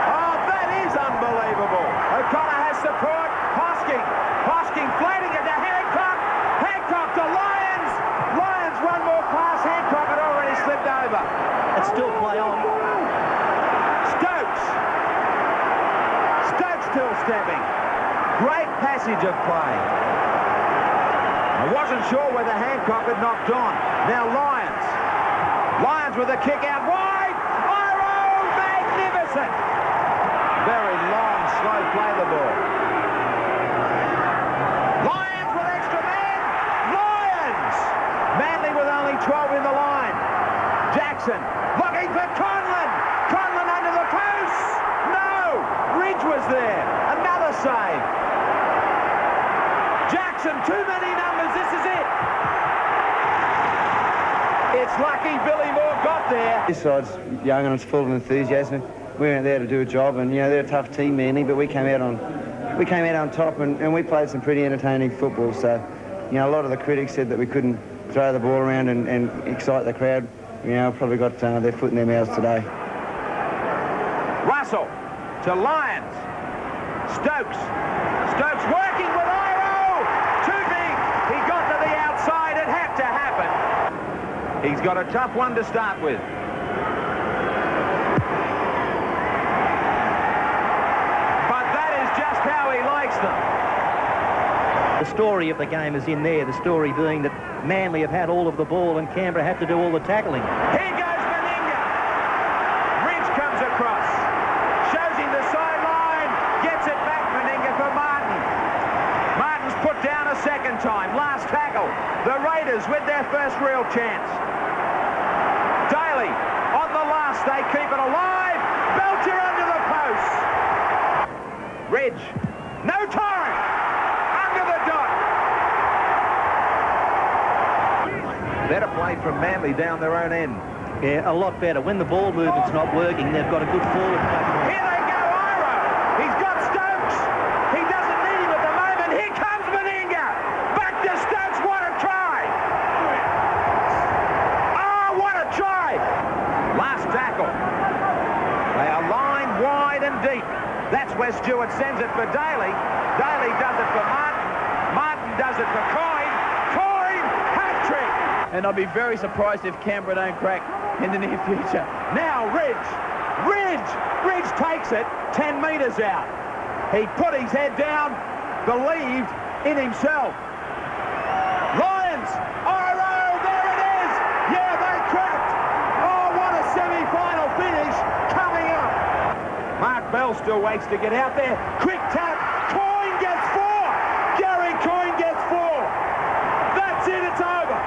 Oh, that is unbelievable. O'Connor has support. Hosking floating it to Hancock. Hancock to Lyons. Lyons one more pass. Hancock had already slipped over. It's still play on. Stokes still stepping. Great passage of play. I wasn't sure whether Hancock had knocked on. Now Lyons with a kick out wide. Iro, magnificent. Very long, slow play the ball. Lyons with extra men. Lyons. Manly with only 12 in the line. Jackson looking for Conlon. Conlon under the post. No. Ridge was there. Another save. Jackson, too many numbers. This is it. It's lucky Billy Moore got there. This side's young and it's full of enthusiasm. We went there to do a job, and you know they're a tough team, Manly, but we came out on top, and we played some pretty entertaining football. So, you know, a lot of the critics said that we couldn't throw the ball around and excite the crowd. You know, probably got their foot in their mouths today. Russell to Lyons. Stokes working with Iro. Too big. He got to the outside. It had to happen. He's got a tough one to start with. But that is just how he likes them. The story of the game is in there. The story being that Manly have had all of the ball and Canberra had to do all the tackling. Here goes Meninga. Ridge comes across. Shows him the sideline. Gets it back, Meninga, for Martin. Martin's put down a second time. Last tackle. The Raiders with their first real chance. Daly on the last. They keep it alive. Belcher under the post. Ridge. No time. Under the dot. Better play from Manly down their own end. Yeah, a lot better. When the ball movement's not working, they've got a good forward play. Here they go, Iro. He's got Stokes. He doesn't need him at the moment. Here comes Meninga. Back to Stokes. What a try. Oh, what a try. Last tackle. They are lined wide and deep. That's where Stewart sends it for Daly. Daly does it for Martin. Martin does it for Coyne. Coyne, hat-trick. And I'd be very surprised if Canberra don't crack in the near future. Now Ridge takes it 10 metres out. He put his head down, believed in himself. Lyons, Iro, there it is. Yeah, they cracked. Oh, what a semi-final finish coming up. Mark Bell still waits to get out there. Quick tap. Coyne gets 4. Gary Coyne gets 4. That's it, it's over.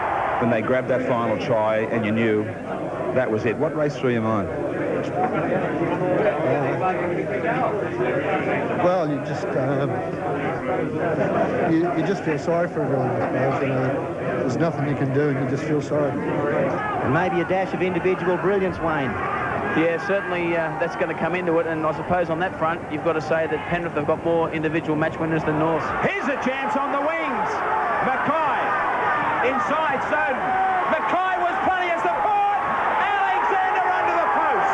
When they grabbed that final try and you knew that was it, what raced through your mind? Well, you just feel sorry for everyone, I suppose. You know, there's nothing you can do, and you just feel sorry. And maybe a dash of individual brilliance, Wayne. Yeah, certainly that's going to come into it, and I suppose on that front, you've got to say that Penrith have got more individual match winners than North. Here's a chance on the wings. Mackay inside Soden. Mackay was plenty of support. Alexander under the post.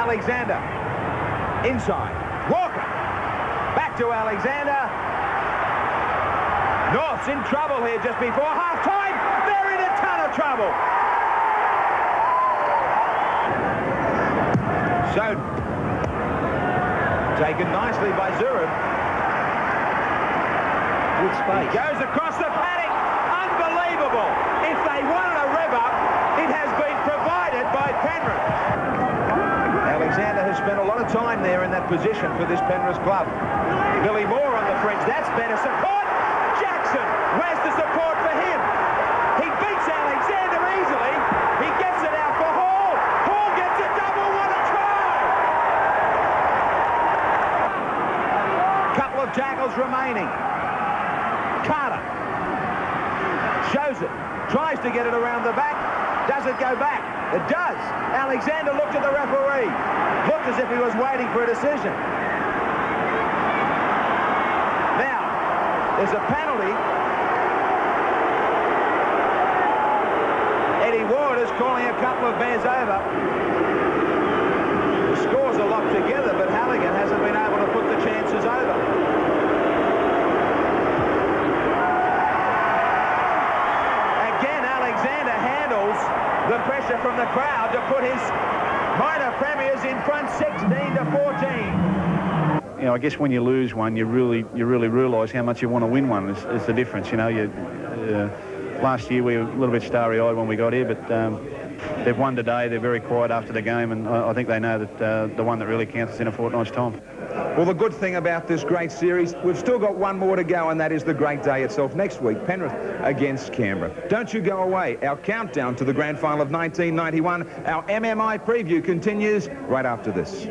Alexander inside. Walker back to Alexander. North's in trouble here just before half-time. They're in a ton of trouble. Soden. Taken nicely by Zurab. Good space. Goes across the paddock. Unbelievable. If they wanted a rev up, it has been provided by Penrith. Alexander has spent a lot of time there in that position for this Penrith club. Billy Moore on the fringe. That's better support. Jackson, where's the support for him? He beats Alexander easily. He gets it out for Hall. Hall gets a double. What a try! Couple of tackles remaining. Carter shows it. Tries to get it around the back. Does it go back? It does. Alexander looked at the referee. Looked as if he was waiting for a decision. There's a penalty. Eddie Ward is calling a couple of bears over. The scores are locked together, but Halligan hasn't been able to put the chances over. Again, Alexander handles the pressure from the crowd to put his minor premiers in front 16 to 14. You know, I guess when you lose one, you really realise how much you want to win one. Is the difference. You know, last year we were a little bit starry-eyed when we got here, but they've won today. They're very quiet after the game, and I think they know that the one that really counts is in a fortnight's time. Well, the good thing about this great series, we've still got one more to go, and that is the great day itself. Next week, Penrith against Canberra. Don't you go away. Our countdown to the grand final of 1991, our MMI preview continues right after this.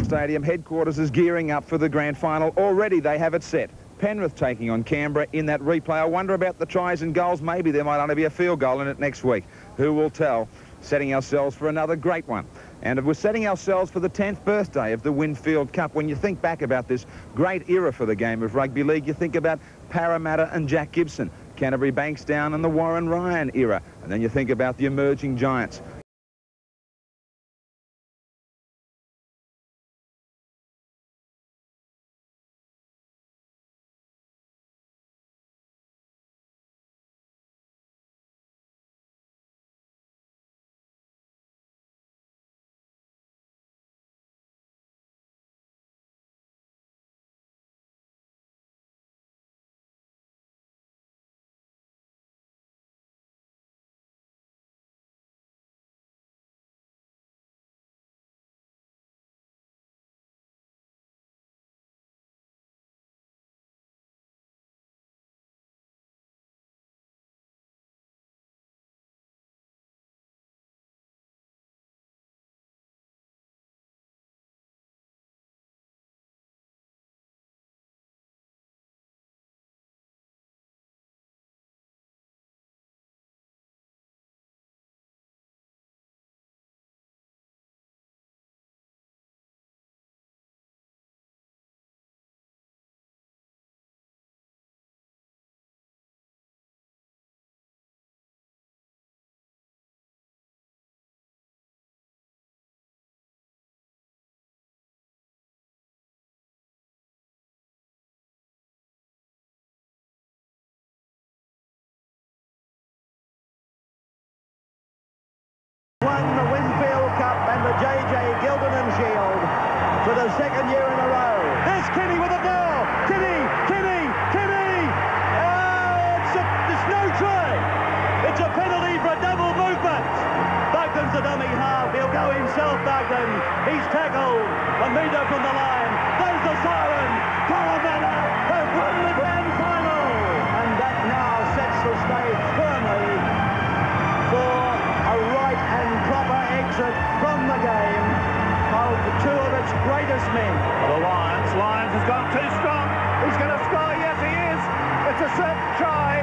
Stadium headquarters is gearing up for the grand final. Already they have it set. Penrith taking on Canberra in that replay. I wonder about the tries and goals. Maybe there might only be a field goal in it next week. Who will tell? Setting ourselves for another great one. And we're setting ourselves for the 10th birthday of the Winfield Cup. When you think back about this great era for the game of rugby league, you think about Parramatta and Jack Gibson, Canterbury Bankstown and the Warren Ryan era. And then you think about the emerging giants. Won the Winfield Cup and the J.J. Gilderman Shield for the second year in a row. There's Kinney with a ball. Kinney! It's no try. It's a penalty for a double movement. Bogdan's a dummy half. He'll go himself, Bogdan. He's tackled a metre from the line. There's the siren. Parramatta have won the grand final. And that now sets the stage firmly for a right and proper exit from the game of two of its greatest men. The Lions has gone too strong. He's going to score. Yes, he is. It's a certain try.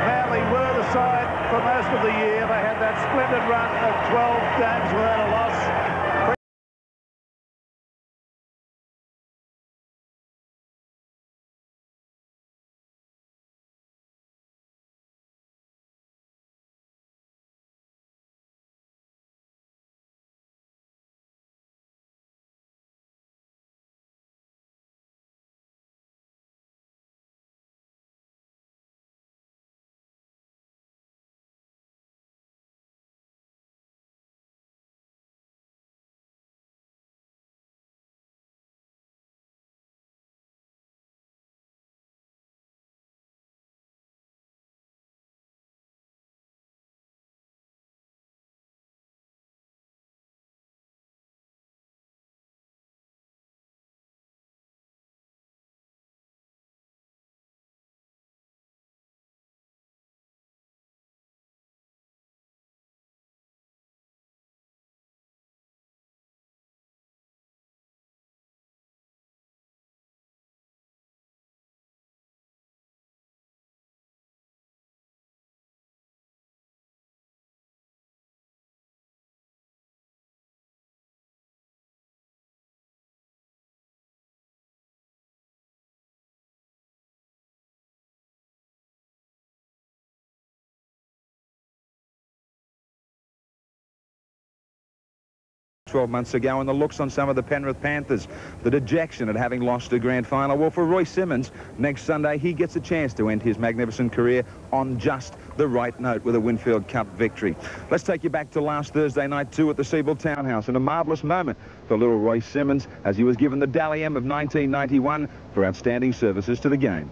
Manly were the side for most of the year. They had that splendid run of 12 games without a loss. ...12 months ago, and the looks on some of the Penrith Panthers, the dejection at having lost the grand final. Well, for Roy Simmons, next Sunday he gets a chance to end his magnificent career on just the right note with a Winfield Cup victory. Let's take you back to last Thursday night too at the Siebel Townhouse, and a marvellous moment for little Roy Simmons as he was given the Dally M of 1991 for outstanding services to the game.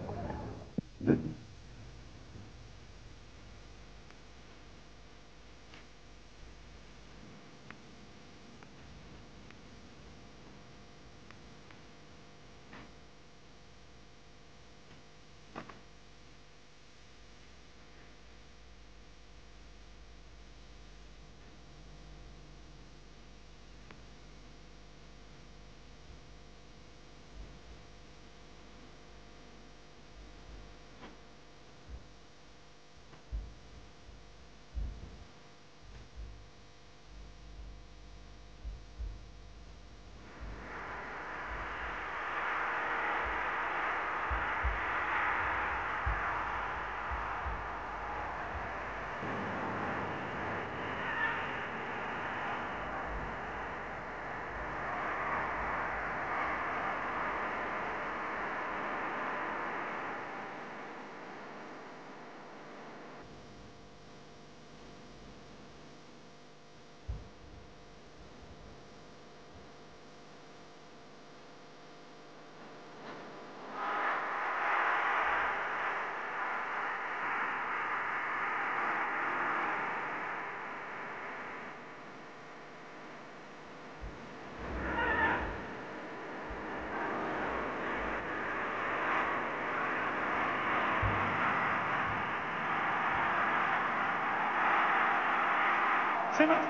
Simmons.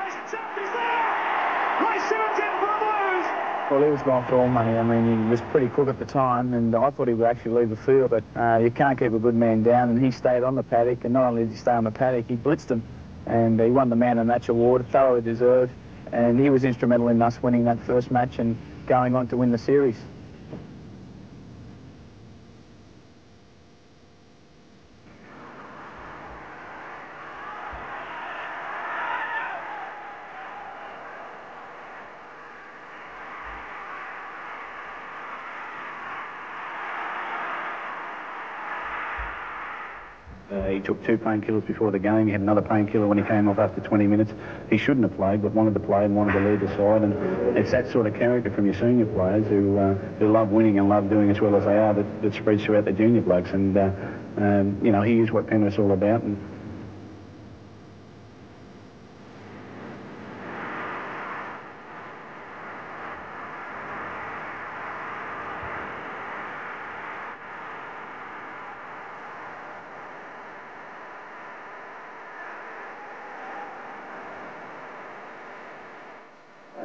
He's there! Roy Simmons in for the Blues! Well, he was going for all money. I mean, he was pretty quick at the time, and I thought he would actually leave the field, but you can't keep a good man down, and he stayed on the paddock, and not only did he stay on the paddock, he blitzed him, and he won the Man of the Match award, thoroughly deserved, and he was instrumental in us winning that first match and going on to win the series. He took 2 painkillers before the game. He had another painkiller when he came off after 20 minutes. He shouldn't have played, but wanted to play and wanted to lead the side. And it's that sort of character from your senior players who love winning and love doing as well as they are that spreads throughout the junior blokes. And, you know, he is what Penrith's all about. And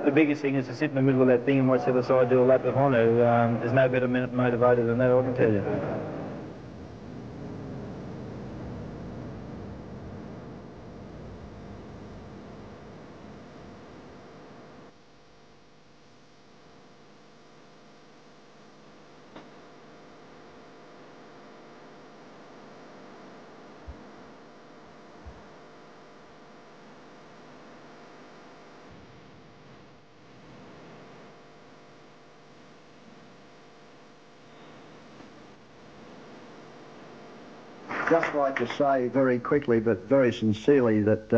the biggest thing is to sit in the middle of that thing and watch the other side do a lap behind her. There's no better motivator than that, I can tell you. just like to say very quickly but very sincerely that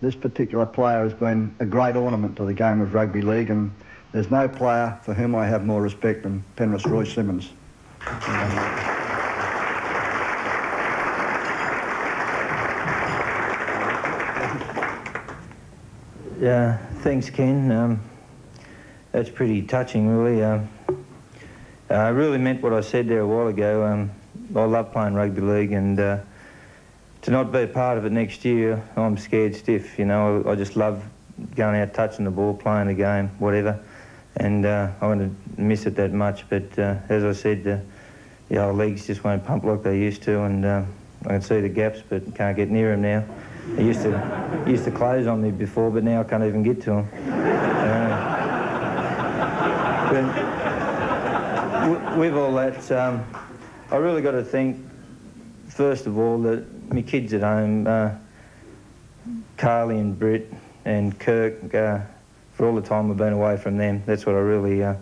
this particular player has been a great ornament to the game of rugby league, and there's no player for whom I have more respect than Penrith's Roy Simmons. Yeah, thanks, Ken. That's pretty touching, really. I really meant what I said there a while ago. I love playing rugby league, and to not be a part of it next year, I'm scared stiff. You know, I just love going out, touching the ball, playing the game, whatever. And I won't miss it that much. But as I said, the old legs just won't pump like they used to, and I can see the gaps, but can't get near them now. They used to close on me before, but now I can't even get to them. With all that, I really got to thank, first of all, my kids at home, Carly and Britt and Kirk, for all the time I've been away from them. That's what I really, I'm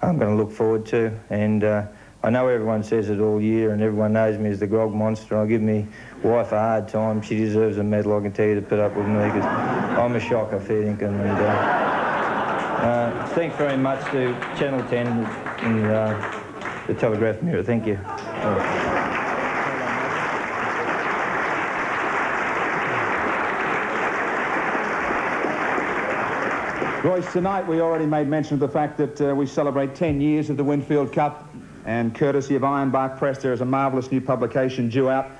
going to look forward to. And I know everyone says it all year, and everyone knows me as the grog monster. I give me wife a hard time. She deserves a medal, I can tell you, to put up with me, because I'm a shocker, fair dinkum. And thanks very much to Channel 10 and the Telegraph Mirror. Thank you. Royce, tonight we already made mention of the fact that we celebrate 10 years of the Winfield Cup, and courtesy of Ironbark Press, there is a marvellous new publication due out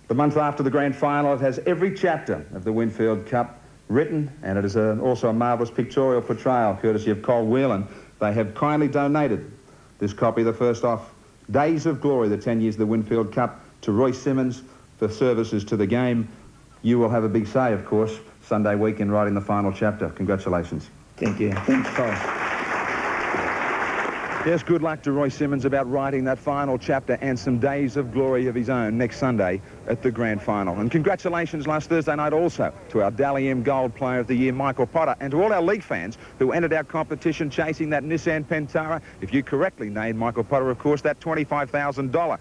the month after the grand final. It has every chapter of the Winfield Cup written, and it is also a marvellous pictorial portrayal, courtesy of Cole Whelan. They have kindly donated this copy, the first off Days of Glory, the 10 years of the Winfield Cup, to Royce Simmons for services to the game. You will have a big say, of course, Sunday week in writing the final chapter. Congratulations. Thank you. Thanks, Cole. Yes, good luck to Roy Simmons about writing that final chapter and some days of glory of his own next Sunday at the grand final. And congratulations last Thursday night also to our Dally M Gold Player of the Year, Michael Potter, and to all our league fans who entered our competition chasing that Nissan Pentara. If you correctly named Michael Potter, of course, that $25,000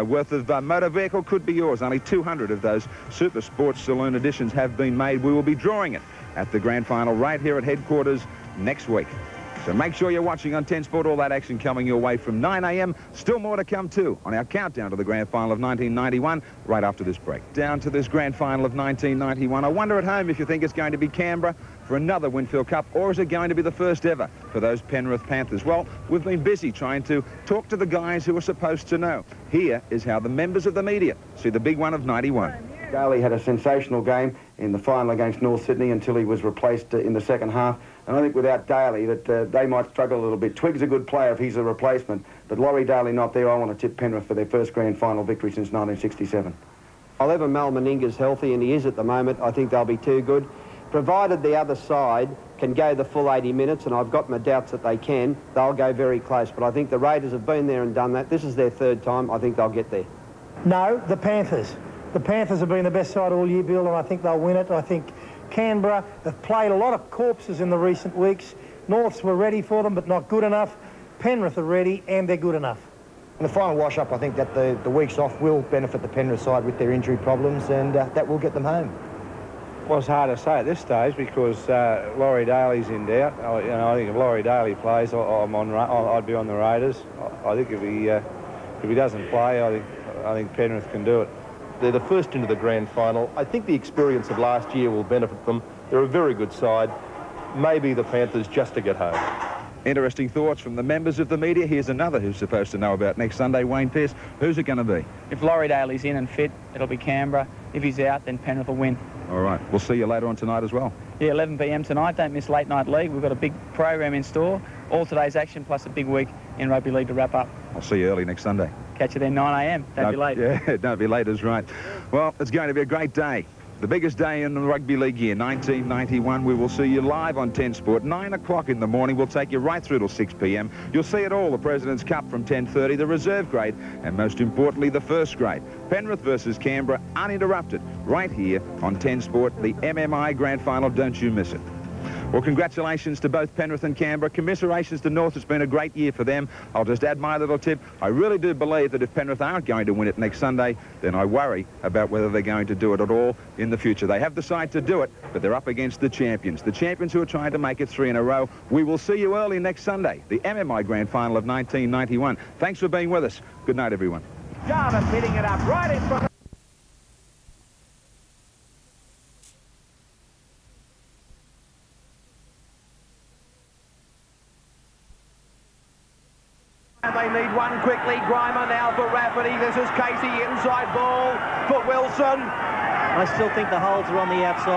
worth of motor vehicle could be yours. Only 200 of those Super Sports Saloon editions have been made. We will be drawing it at the grand final right here at headquarters next week. So make sure you're watching on 10 Sport, all that action coming your way from 9 a.m. Still more to come too on our countdown to the grand final of 1991 right after this break. Down to this grand final of 1991. I wonder at home if you think it's going to be Canberra for another Winfield Cup, or is it going to be the first ever for those Penrith Panthers? Well, we've been busy trying to talk to the guys who are supposed to know. Here is how the members of the media see the big one of 91. Daly had a sensational game in the final against North Sydney until he was replaced in the second half. And I think without Daly that they might struggle a little bit. Twig's a good player if he's a replacement, but Laurie Daly not there. I want to tip Penrith for their first grand final victory since 1967. However, Mal Meninga's healthy, and he is at the moment, I think they'll be too good. Provided the other side can go the full 80 minutes, and I've got my doubts that they can, they'll go very close. But I think the Raiders have been there and done that. This is their third time. I think they'll get there. No, the Panthers. The Panthers have been the best side all year, Bill, and I think they'll win it. I think Canberra have played a lot of corpses in the recent weeks. Norths were ready for them, but not good enough. Penrith are ready, and they're good enough. In the final wash-up, I think that the weeks off will benefit the Penrith side with their injury problems, and that will get them home. Well, it's hard to say at this stage because Laurie Daly's in doubt. I think if Laurie Daly plays, I'd be on the Raiders. I think if he doesn't play, I think Penrith can do it. They're the first into the grand final. I think the experience of last year will benefit them. They're a very good side. Maybe the Panthers just to get home. Interesting thoughts from the members of the media. Here's another who's supposed to know about next Sunday, Wayne Pearce. Who's it going to be? If Laurie Daly's in and fit, it'll be Canberra. If he's out, then Penrith will win. All right. We'll see you later on tonight as well. Yeah, 11 p.m. tonight. Don't miss Late Night League. We've got a big program in store. All today's action plus a big week in Rugby League to wrap up. I'll see you early next Sunday. Catch you there 9 a.m. Don't be late. Yeah, don't be late is right. Well, it's going to be a great day. The biggest day in the Rugby League year, 1991. We will see you live on 10 Sport. 9 o'clock in the morning. We'll take you right through till 6 p.m. You'll see it all. The President's Cup from 10:30, the reserve grade, and most importantly, the first grade. Penrith versus Canberra, uninterrupted, right here on 10 Sport, the MMI Grand Final. Don't you miss it. Well, congratulations to both Penrith and Canberra. Commiserations to North. It's been a great year for them. I'll just add my little tip. I really do believe that if Penrith aren't going to win it next Sunday, then I worry about whether they're going to do it at all in the future. They have the side to do it, but they're up against the champions who are trying to make it 3 in a row. We will see you early next Sunday, the MMI Grand Final of 1991. Thanks for being with us. Good night, everyone. Jarvis hitting it up right in front of... And they need one quickly. Grimer now for Rafferty. This is Casey inside ball for Wilson. I still think the holes are on the outside.